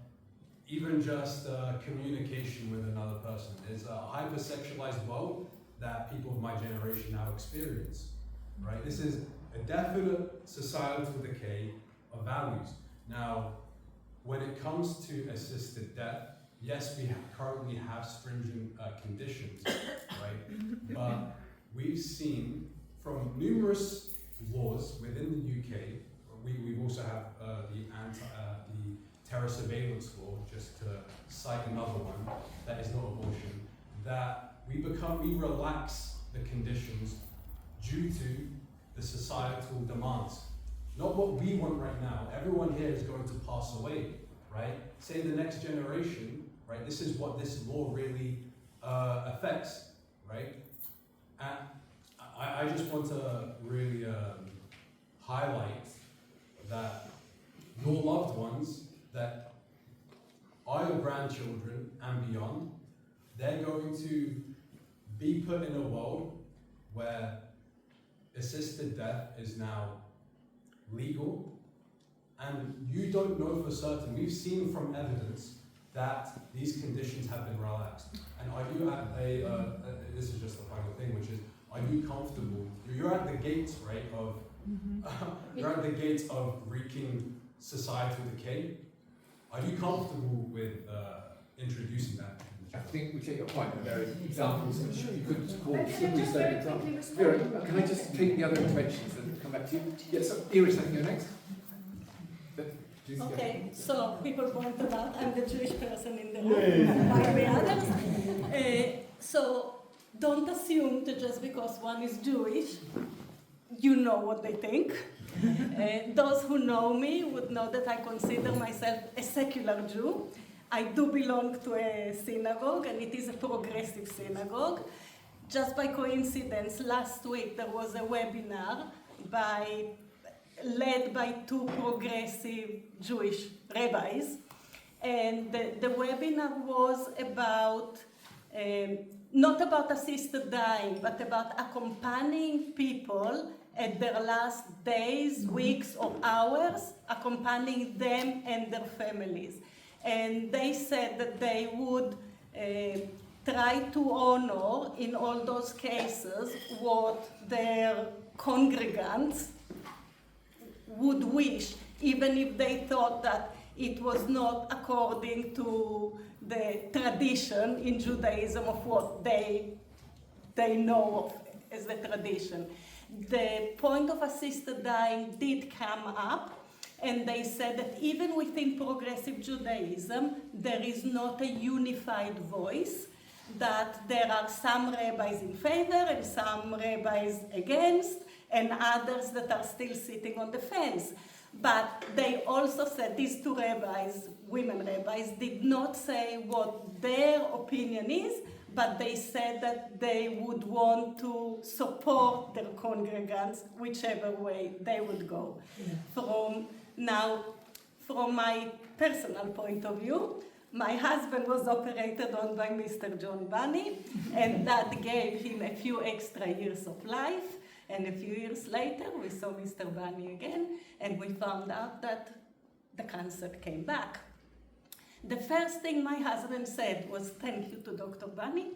even just communication with another person. It's a hypersexualized world that people of my generation now experience, right? This is a definite societal decay of values. Now, when it comes to assisted death, yes, we currently have stringent conditions, right? But we've seen from numerous laws within the UK, we also have the terror surveillance law, just to cite another one that is not abortion, that we relax the conditions due to the societal demands. Not what we want right now. Everyone here is going to pass away, right? Say the next generation, right? This is what this law really affects, right? And I just want to really highlight that your loved ones that are your grandchildren and beyond, they're going to be put in a world where assisted death is now legal, and you don't know for certain. We've seen from evidence that these conditions have been relaxed. And are you at a, this is just the final thing, which is, are you comfortable? You're at the gates, right, of, you're at the gates of wreaking societal decay. Are you comfortable with introducing that? I think we take your point, and there are examples which you could call simply stated examples. Vera, can I just take the other interventions and come back to you? Yes, so Iris, I think you're next. Okay, so people pointed out I'm the Jewish person in the room, by the others. So don't assume that just because one is Jewish, you know what they think. Those who know me would know that I consider myself a secular Jew. I do belong to a synagogue, and it is a progressive synagogue. Just by coincidence, last week there was a webinar led by two progressive Jewish rabbis, and the webinar was about not about assisted dying, but about accompanying people at their last days, weeks, or hours, accompanying them and their families. And they said that they would try to honor, in all those cases, what their congregants would wish, even if they thought that it was not according to the tradition in Judaism of what they know of as the tradition. The point of assisted dying did come up, and they said that even within progressive Judaism, there is not a unified voice, that there are some rabbis in favor and some rabbis against, and others that are still sitting on the fence. But they also said, these two rabbis, women rabbis, did not say what their opinion is, but they said that they would want to support their congregants whichever way they would go. Yeah. From my personal point of view, my husband was operated on by Mr. John Bunny, and that gave him a few extra years of life. And a few years later, we saw Mr. Bunny again, and we found out that the cancer came back. The first thing my husband said was thank you to Dr. Bunny,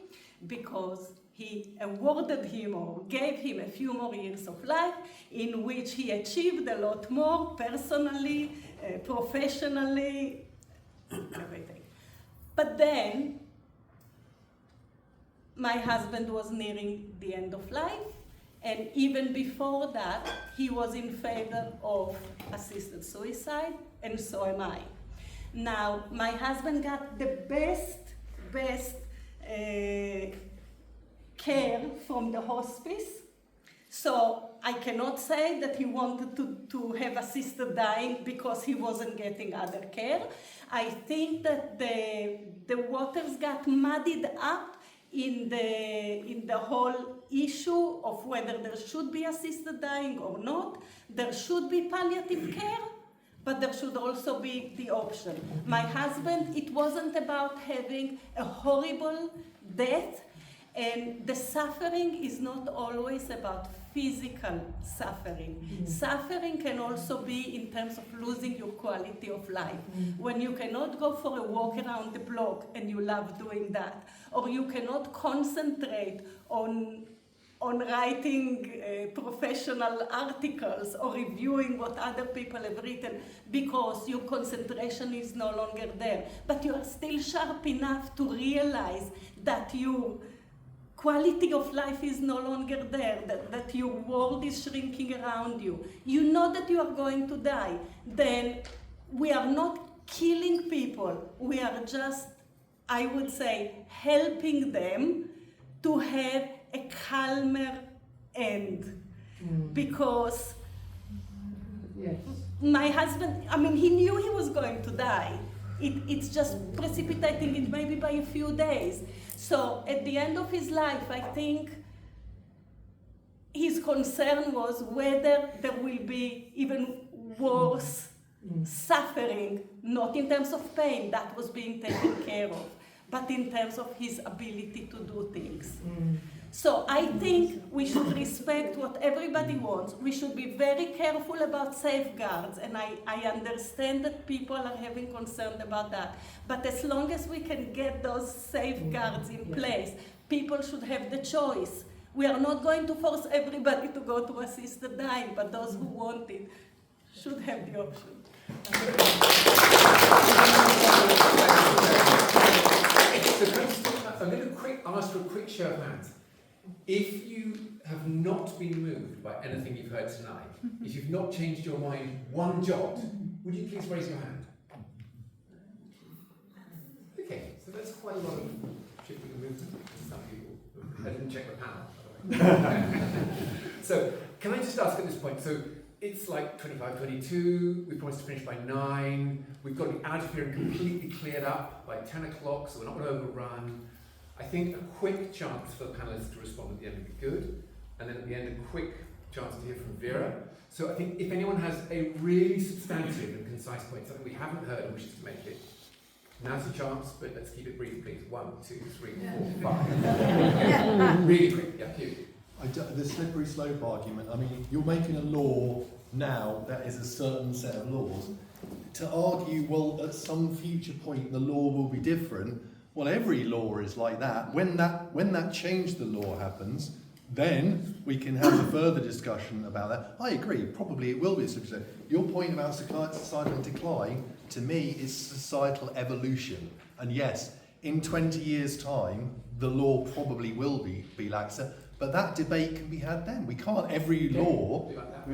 because he awarded him or gave him a few more years of life in which he achieved a lot more personally, professionally, everything. But then, my husband was nearing the end of life, and even before that, he was in favor of assisted suicide, and so am I. Now, my husband got the best care from the hospice. So I cannot say that he wanted to have assisted dying because he wasn't getting other care. I think that the waters got muddied up in the whole issue of whether there should be assisted dying or not. There should be palliative care, but there should also be the option. My husband, it wasn't about having a horrible death, and the suffering is not always about physical suffering. Suffering can also be in terms of losing your quality of life. When you cannot go for a walk around the block and you love doing that, or you cannot concentrate on writing professional articles or reviewing what other people have written because your concentration is no longer there, but you are still sharp enough to realize that your quality of life is no longer there, that your world is shrinking around you. You know that you are going to die. Then we are not killing people. We are just, I would say, helping them to have a calmer end. Because my husband, I mean, he knew he was going to die. It's just precipitating it maybe by a few days. So at the end of his life, I think his concern was whether there will be even worse suffering, not in terms of pain, that was being taken care of, but in terms of his ability to do things. So I think we should respect what everybody wants. We should be very careful about safeguards, and I understand that people are having concern about that. But as long as we can get those safeguards in place, people should have the choice. We are not going to force everybody to go to assisted dying, but those who want it should have the option. I'm going to ask for a quick show of hands. If you have not been moved by anything you've heard tonight, if you've not changed your mind one jot, would you please raise your hand? Okay, so that's quite a lot of shifting and movement for some people. I didn't check the panel, by the way. So, can I just ask at this point, so it's like 25:22, we promised to finish by 9, we've got to be out of here and completely cleared up by 10 o'clock, so we're not going to overrun. I think a quick chance for the panelists to respond at the end would be good, and then at the end a quick chance to hear from Vera. So I think if anyone has a really substantive and concise point, something we haven't heard and wishes to make it, now's the chance, but let's keep it brief, please. 1, 2, 3, 4, 5. Really quick, yeah, Hugh. The slippery slope argument, I mean, you're making a law now that is a certain set of laws. To argue, well, at some future point the law will be different, well, every law is like that. When that change the law happens, then we can have a further discussion about that. I agree, probably it will be a slippery slope. Your point about societal decline, to me, is societal evolution. And yes, in 20 years' time, the law probably will be laxer, but that debate can be had then. We can't, every law,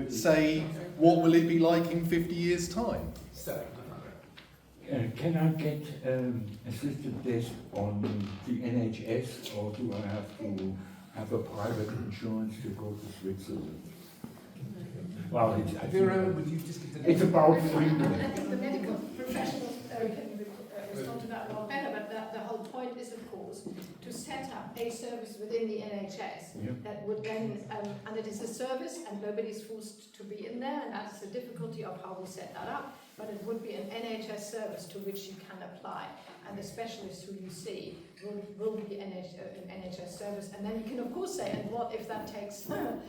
say, what will it be like in 50 years' time? Can I get assisted death on the NHS, or do I have to have a private insurance to go to Switzerland? Well, it's about freedom. I think the medical professionals can respond to that a lot better, but the whole point is, of course, to set up a service within the NHS that would then, and it is a service and nobody's forced to be in there, and that's the difficulty of how we set that up, but it would be an NHS service to which you can apply, and the specialists who you see will be an NHS service, and then you can of course say, and what if that takes a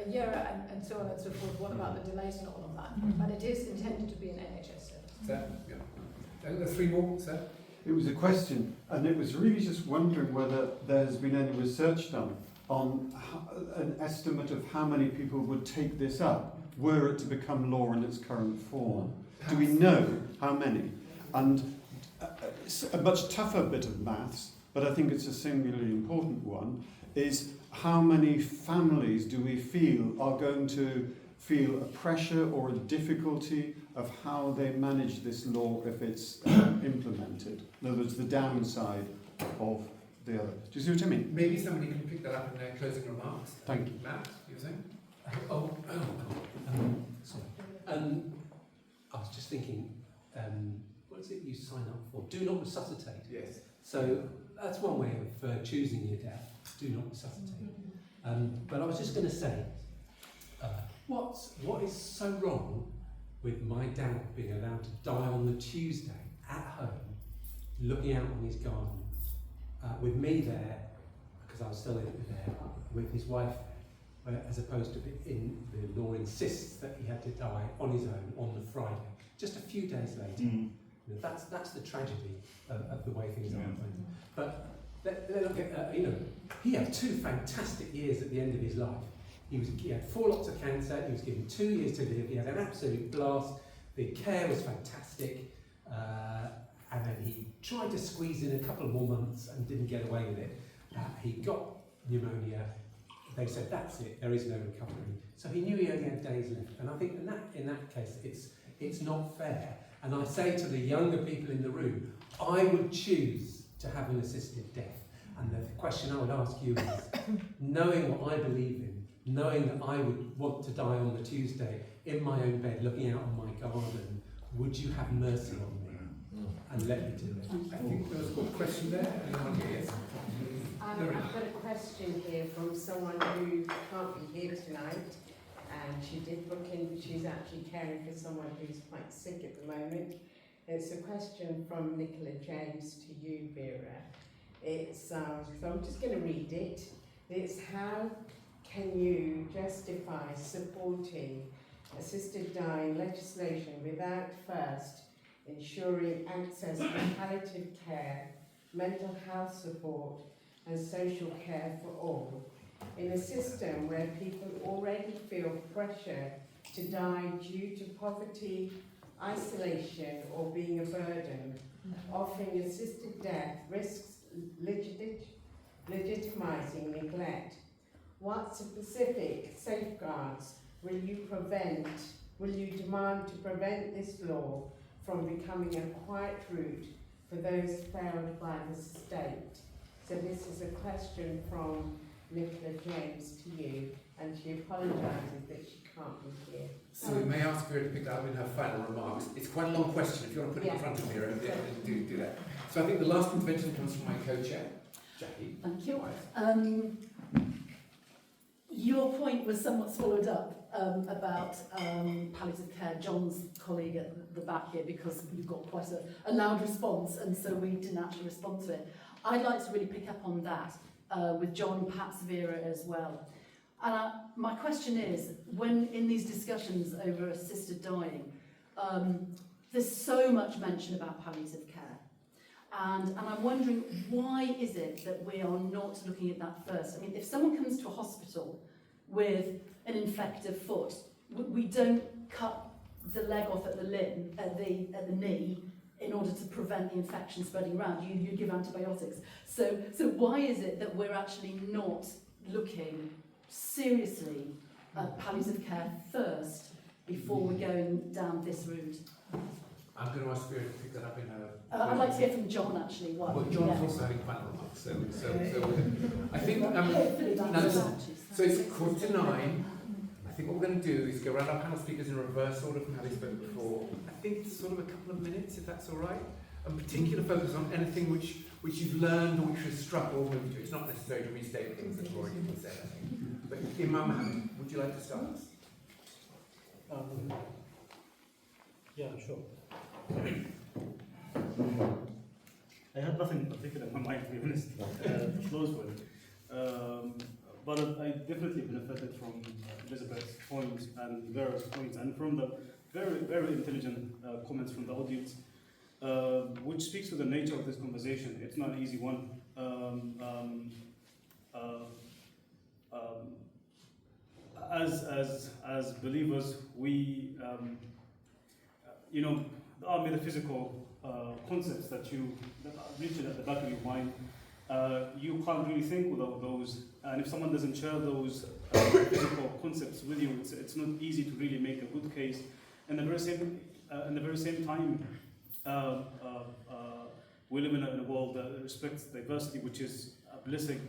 year and so on and so forth, what about the delays and all of that, but it is intended to be an NHS service. Sir? Yeah. There's 3 more, sir? It was a question, and it was really just wondering whether there's been any research done on an estimate of how many people would take this up were it to become law in its current form. Do we know how many? And it's a much tougher bit of maths, but I think it's a singularly important one, is how many families do we feel are going to feel a pressure or a difficulty of how they manage this law if it's implemented? In other words, the downside of the other. Do you see what I mean? Maybe somebody can pick that up in their closing remarks. Thank you. Matt, you were saying? Sorry. I was just thinking, what is it you sign up for? Do not resuscitate. Yes. So that's one way of choosing your death. Do not resuscitate. But I was just going to say, what is so wrong with my dad being allowed to die on the Tuesday at home, looking out on his garden, with me there, because I was still there, with his wife there, as opposed to the law insists that he had to die on his own on the Friday, just a few days later. Mm. You know, that's the tragedy of the way things are. But look at, he had 2 fantastic years at the end of his life. He had 4 lots of cancer. He was given 2 years to live. He had an absolute blast. The care was fantastic, and then he tried to squeeze in a couple more months and didn't get away with it. He got pneumonia. They said that's it. There is no recovery. So he knew he only had days left. And I think in that case, it's not fair. And I say to the younger people in the room, I would choose to have an assisted death. And the question I would ask you is, knowing what I believe in, knowing that I would want to die on the Tuesday in my own bed, looking out on my garden, would you have mercy on me and let me do it? I think there was a good question there. Anyone here? Yes. I've got a question here from someone who can't be here tonight, and she did book in. She's actually caring for someone who's quite sick at the moment. It's a question from Nicola James to you, Vera. It's so I'm just going to read it. It's how can you justify supporting assisted dying legislation without first ensuring access to palliative care, mental health support and social care for all, in a system where people already feel pressure to die due to poverty, isolation or being a burden. Offering assisted death risks legitimizing neglect. What specific safeguards will you demand to prevent this law from becoming a quiet route for those failed by the state? So this is a question from Nicola James to you, and she apologises that she can't be here. So we may ask her to pick that up in her final remarks. It's quite a long question. If you want to put it in front of Vera, do that. So I think the last intervention comes from my co-chair, Jackie. Thank you. Your point was somewhat swallowed up about palliative care. John's colleague at the back here, because you've got quite a loud response, and so we didn't actually respond to it. I'd like to really pick up on that with John, perhaps Vera as well. And my question is, when in these discussions over assisted dying, there's so much mention about palliative care. And I'm wondering, why is it that we are not looking at that first? I mean, if someone comes to a hospital with an infected foot, we don't cut the leg off at the limb, at the knee, in order to prevent the infection spreading around. You give antibiotics. So why is it that we're actually not looking seriously at palliative care first before we're going down this route? I'm going to ask Vera to pick that up in her... I'd like to hear from John, actually. Well, John's also having final remarks, so I think... so it's 8:45. I think what we're going to do is go around our panel speakers in reverse order from how they spoke before. I think it's sort of a couple of minutes, if that's all right. And particular focus on anything which you've learned or which has struck or moved you. It's not necessary to restate things that have already been said, I think. But Imam Mohammed, would you like to start? Yeah, sure. I had nothing particular in my mind, to be honest, to close with. But I definitely benefited from Elizabeth's points and Vera's points, and from the very, very intelligent comments from the audience, which speaks to the nature of this conversation. It's not an easy one. As believers, we, there are metaphysical concepts that are written at the back of your mind. You can't really think without those, and if someone doesn't share those physical concepts with you, it's not easy to really make a good case. In the very same time, we live in a world that respects diversity, which is a blessing,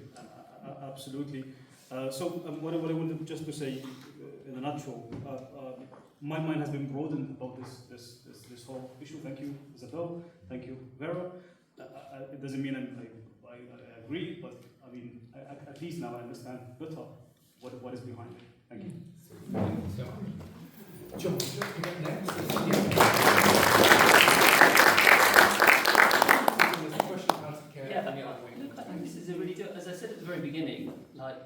absolutely. What I wanted just to say in a nutshell, my mind has been broadened about this whole issue. Thank you, Isabel. Thank you, Vera. It doesn't mean I agree, but I mean, at least now I understand better what is behind it. Thank you. Thank you so much. John, would you like to get next? Look, I think this is a really good, as I said at the very beginning, like,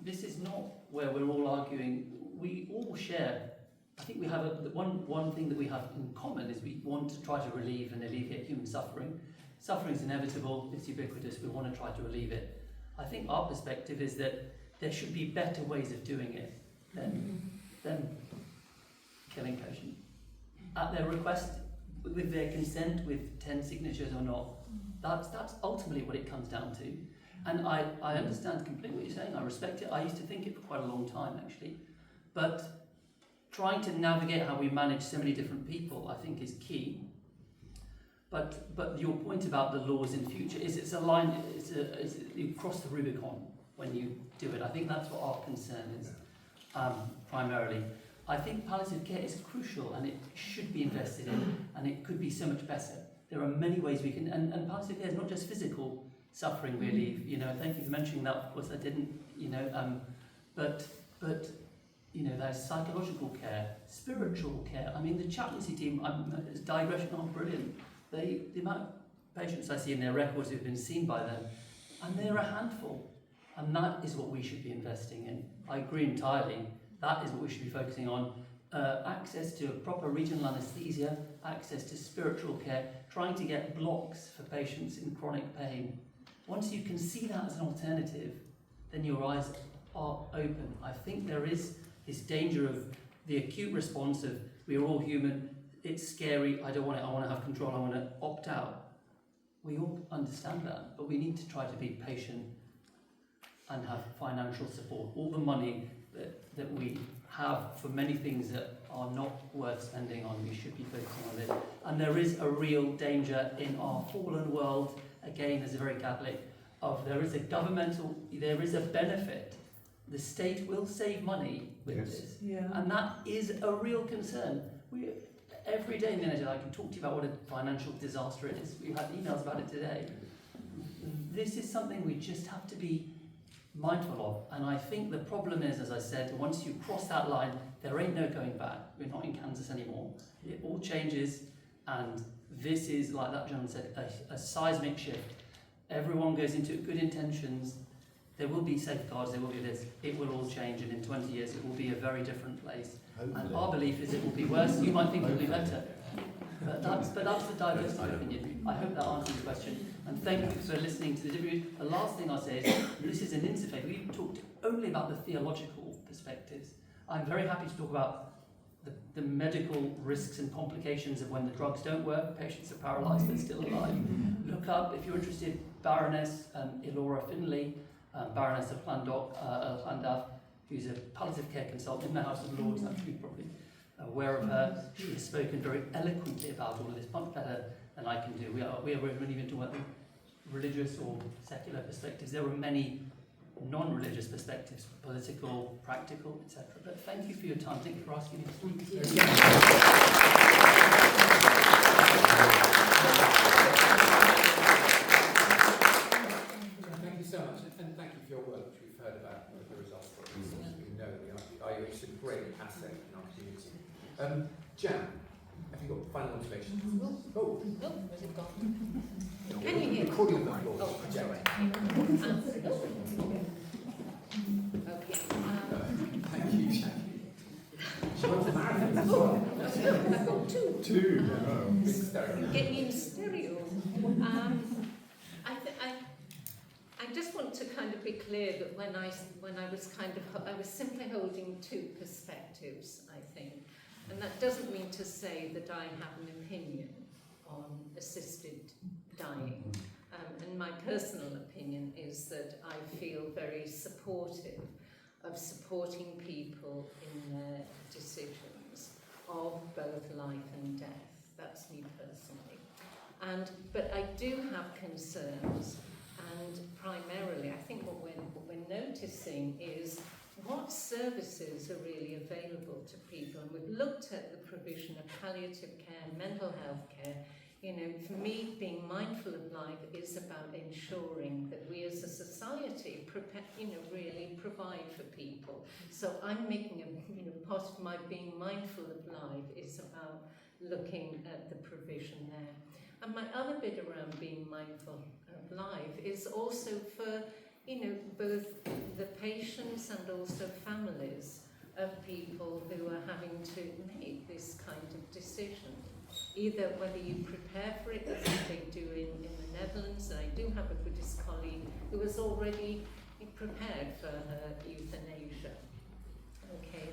this is not where we're all arguing. We all share, I think we have one thing that we have in common is we want to try to relieve and alleviate human suffering. Suffering is inevitable, it's ubiquitous, we want to try to relieve it. I think our perspective is that there should be better ways of doing it than killing patients. At their request, with their consent, with 10 signatures or not, that's ultimately what it comes down to. And I understand completely what you're saying, I respect it. I used to think it for quite a long time, actually. But trying to navigate how we manage so many different people, I think, is key. But your point about the laws in future is it's a line, you cross the Rubicon when you do it. I think that's what our concern is, primarily. I think palliative care is crucial and it should be invested in, and it could be so much better. There are many ways we can, and palliative care is not just physical suffering relief. You know, thank you for mentioning that. Of course, I didn't. You know, but you know, there's psychological care, spiritual care. I mean, the chaplaincy team, as digression, are brilliant. The amount of patients I see in their records who've been seen by them, and they're a handful. And that is what we should be investing in. I agree entirely. That is what we should be focusing on. Access to proper regional anaesthesia, access to spiritual care, trying to get blocks for patients in chronic pain. Once you can see that as an alternative, then your eyes are open. I think there is this danger of the acute response of, we're all human, it's scary, I don't want it, I want to have control, I want to opt out. We all understand that, but we need to try to be patient and have financial support. All the money that we have for many things that are not worth spending on, we should be focusing on it. And there is a real danger in our fallen world, again, as a very Catholic, of there is a benefit. The state will save money with this. Yeah. And that is a real concern. Every day in the NHS, I can talk to you about what a financial disaster it is. We had emails about it today. This is something we just have to be mindful of. And I think the problem is, as I said, once you cross that line, there ain't no going back. We're not in Kansas anymore. It all changes, and this is, like that gentleman said, a seismic shift. Everyone goes into it, good intentions. There will be safeguards, there will be this. It will all change, and in 20 years it will be a very different place. Hopefully. And our belief is it will be worse. You might think it will be better. But that's the diversity opinion. I hope that answers the question. And thank you for listening to the debate. The last thing I'll say is, this is an interfaith. We've talked only about the theological perspectives. I'm very happy to talk about the medical risks and complications of when the drugs don't work, patients are paralysed but still alive. Look up, if you're interested, Baroness Elora Finlay, Baroness of Llandaff, who's a palliative care consultant in the House of Lords. I'm sure you're probably aware of her. She has spoken very eloquently about all of this, much better than I can do. We are really even talking about the religious or secular perspectives. There are many non-religious perspectives, political, practical, etc. But thank you for your time. Thank you for asking me to speak. Thank you so much, and thank you for your work, which we've heard about the results of this. We know that the IUH is a great asset in our community. Jan, have you got final observations? Oh, where's it gone? Can you hear me? Recording the floor. Oh, sorry. Okay. Thank you, Jan. She wants a marathon as well. I've got two. Two. Getting in stereo. I just want to kind of be clear that when I was simply holding two perspectives, I think. And that doesn't mean to say that I have an opinion on assisted dying. And my personal opinion is that I feel very supportive of supporting people in their decisions of both life and death. That's me personally. But I do have concerns, and primarily I think what we're noticing is what services are really available to people. And we've looked at the provision of palliative care, mental health care. You know, for me, being mindful of life is about ensuring that we as a society really provide for people. So I'm making part of my being mindful of life is about looking at the provision there. And my other bit around being mindful of life is also for, both the patients and also families of people who are having to make this kind of decision. Either whether you prepare for it, as they do in the Netherlands, and I do have a Buddhist colleague who was already prepared for her euthanasia. Okay.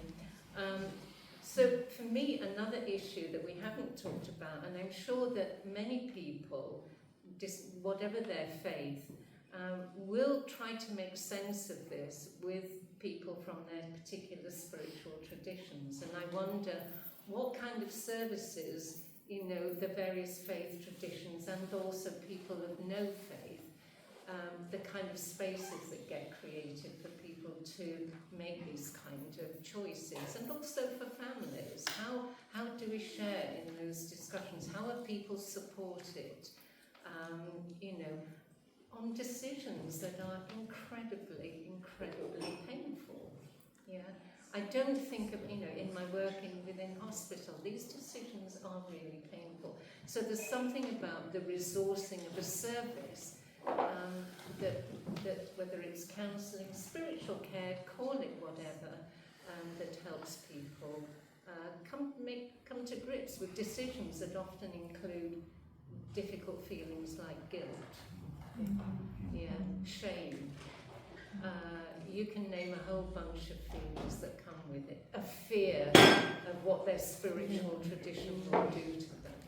So for me, another issue that we haven't talked about, and I'm sure that many people, whatever their faith, will try to make sense of this with people from their particular spiritual traditions. And I wonder what kind of services, the various faith traditions and also people of no faith, the kind of spaces that get created for people to make these kind of choices, and also for families. How do we share in those discussions? How are people supported? On decisions that are incredibly painful. Yeah, I don't think of, in my working within hospital, these decisions are really painful. So there's something about the resourcing of a service that whether it's counselling, spiritual care, call it whatever, that helps people come to grips with decisions that often include difficult feelings like guilt, shame. You can name a whole bunch of feelings that come with it. A fear of what their spiritual tradition will do to them.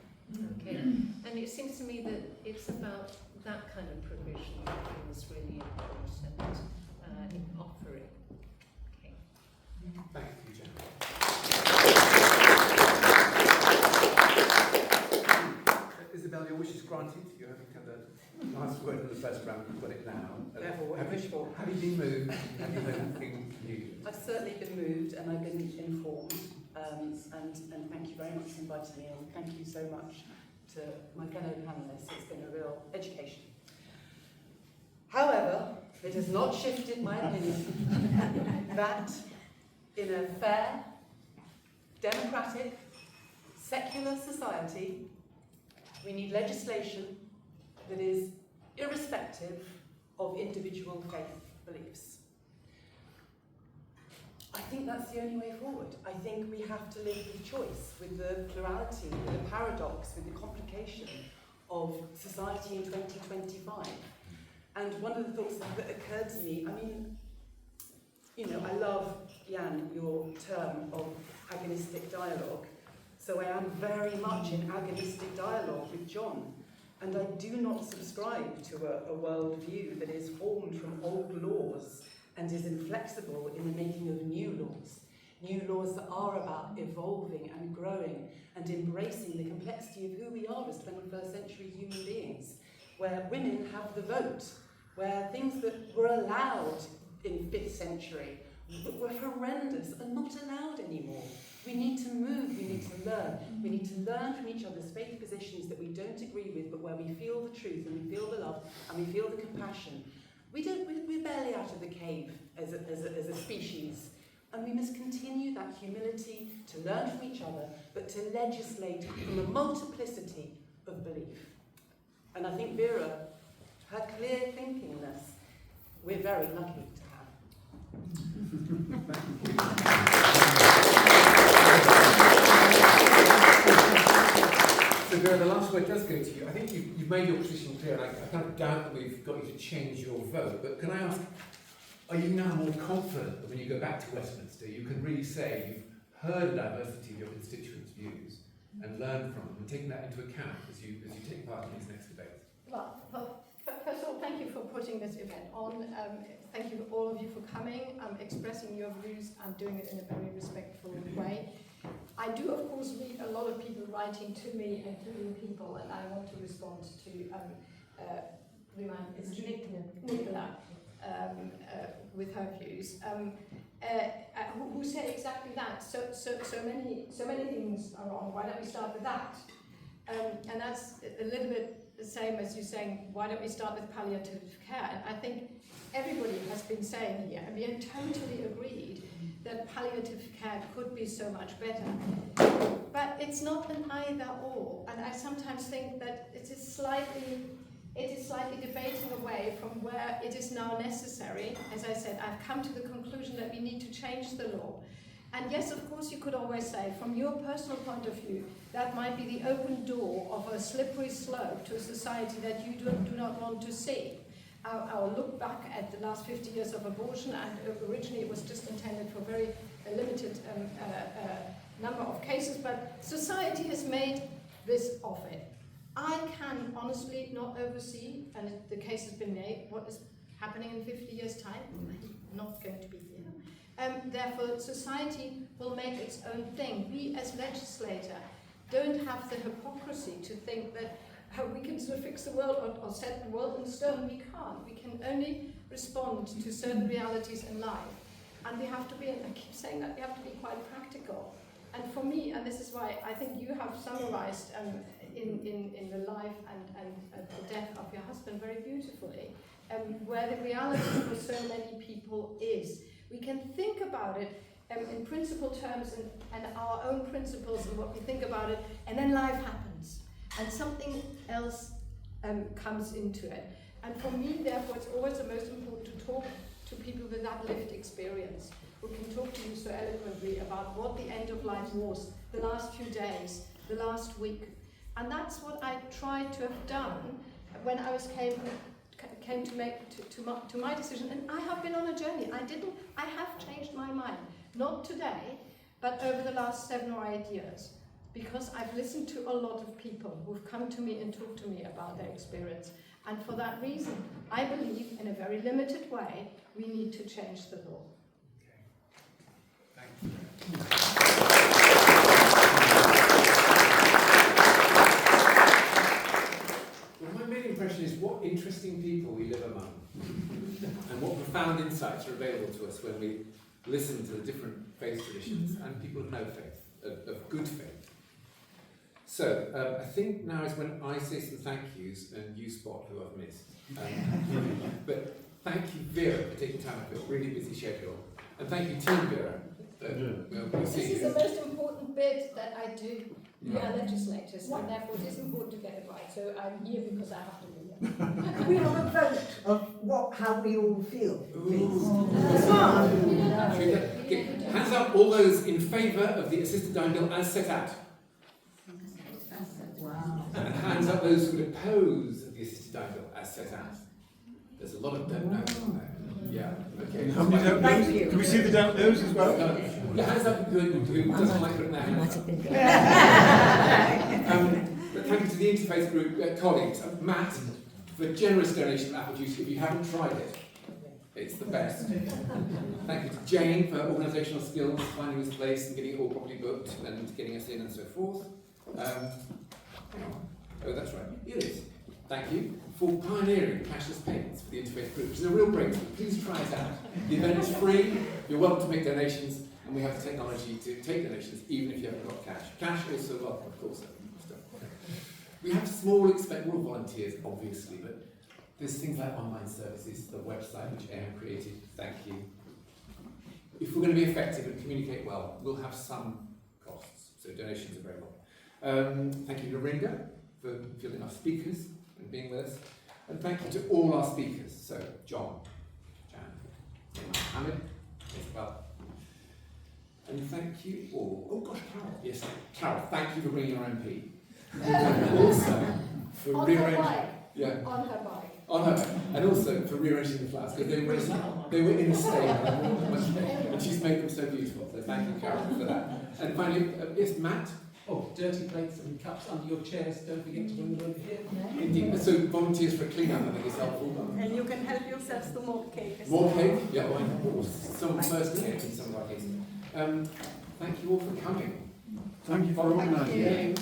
Okay, and it seems to me that it's about that kind of provision that feels really important in offering. Okay. Thank you, Jen. Isabel, your wish is granted. You have the last word in the first round. You've got it now. Therefore, what you wish for. Have you been moved? Have you heard anything new? I've certainly been moved, and I've been informed. And thank you very much for inviting me, and thank you so much to my fellow panellists. It's been a real education. However, it has not shifted my opinion that in a fair, democratic, secular society, we need legislation that is irrespective of individual faith beliefs. I think that's the only way forward. I think we have to live with choice, with the plurality, with the paradox, with the complication of society in 2025. And one of the thoughts that occurred to me, I love, Jan, your term of agonistic dialogue. So I am very much in agonistic dialogue with John. And I do not subscribe to a worldview that is formed from old laws and is inflexible in the making of new laws. New laws that are about evolving and growing and embracing the complexity of who we are as 21st century human beings, where women have the vote, where things that were allowed in 5th century that were horrendous are not allowed anymore. We need to move, we need to learn. We need to learn from each other's faith positions that we don't agree with, but where we feel the truth and we feel the love and we feel the compassion. We're barely out of the cave as a species. And we must continue that humility to learn from each other, but to legislate from a multiplicity of belief. And I think Vera, her clear thinkingness, we're very lucky to have. So Vera, the last word does go to you. I think you've made your position clear, and I kind of doubt that we've got you to change your vote, but can I ask, are you now more confident that when you go back to Westminster, you can really say you've heard the diversity of your constituents' views and learned from them, and taken that into account as you take part in these next debates? Well, first of all, thank you for putting this event on. Thank you all of you for coming, expressing your views and doing it in a very respectful way. I do, of course, read a lot of people writing to me, including people, and I want to respond to Nicola with her views, who say exactly that. So many things are wrong. Why don't we start with that? And that's a little bit the same as you saying, why don't we start with palliative care? And I think everybody has been saying here, and we have totally agreed that palliative care could be so much better. But it's not an either or. And I sometimes think that it is slightly debating away from where it is now necessary. As I said, I've come to the conclusion that we need to change the law. And yes, of course, you could always say, from your personal point of view, that might be the open door of a slippery slope to a society that you do not want to see. I'll look back at the last 50 years of abortion, and originally it was just intended for very limited number of cases, but society has made this of it. I can honestly not oversee, and the case has been made, what is happening in 50 years' time. I'm not going to be here. Therefore, society will make its own thing. We as legislator don't have the hypocrisy to think that we can sort of fix the world or set the world in stone. We can't. We can only respond to certain realities in life. And we have to be, and I keep saying that, we have to be quite practical. And for me, and this is why I think you have summarized in the life and the death of your husband very beautifully, where the reality for so many people is. We can think about it in principle terms and our own principles and what we think about it, and then life happens. And something else comes into it. And for me, therefore, it's always the most important to talk to people with that lived experience, who can talk to you so eloquently about what the end of life was, the last few days, the last week. And that's what I tried to have done when I came to make to my decision. And I have been on a journey. I have changed my mind, not today, but over the last 7 or 8 years. Because I've listened to a lot of people who've come to me and talked to me about their experience. And for that reason, I believe, in a very limited way, we need to change the law. Okay. Thank you. Well, my main impression is what interesting people we live among. And what profound insights are available to us when we listen to the different faith traditions and people of no faith, of good faith. So, I think now is when I say some thank yous and you spot who I've missed. But thank you, Vera, for taking time out of your really busy schedule. And thank you, Team Vera. This is the most important bit that I do. We are legislators, and therefore it is important to get it right. So I'm here because I have to be here. Can we have a vote of how we all feel, please? Hands up, all those in favour of the assisted dying bill as set out. Wow. And hands up those who would oppose the assisted dying bill as set out. There's a lot of don't knows on there. Yeah, okay. How many don't knows? Can we see the don't knows as well? Yeah, hands up who doesn't like putting their hands up. But thank you to the Interfaith Group colleagues. Matt, for a generous donation of apple juice. If you haven't tried it, it's the best. Thank you to Jane for organisational skills, finding this place and getting it all properly booked and getting us in and so forth. Oh, that's right. Here it is. Thank you for pioneering cashless payments for the Interfaith Group, which is a real breakthrough. Please try it out. The event is free. You're welcome to make donations, and we have the technology to take donations, even if you haven't got cash. Cash also welcome, of course. We have small expendable volunteers, obviously, but there's things like online services, the website which Aaron created. Thank you. If we're going to be effective and communicate well, we'll have some costs, so donations are very welcome. Thank you to Ringa for fielding our speakers and being with us. And thank you to all our speakers. So, John, Jan, Mohammed, Isabel. And thank you all. Oh gosh, Carol. Yes, Carol, thank you for bringing your MP. And also for rearranging. Yeah. On her bike. On her bike. And also for rearranging the flowers, because they were in a state and she's made them so beautiful. So thank you, Carol, for that. And finally, yes, Matt. Oh, dirty plates and cups under your chairs, don't forget to bring them over here. Indeed. So volunteers for a clean-up, I think, is helpful. And you can help yourselves to more cake. More cake? Yeah, well, some first cake in some of our cases. Thank you all for coming. Thank you for organising it.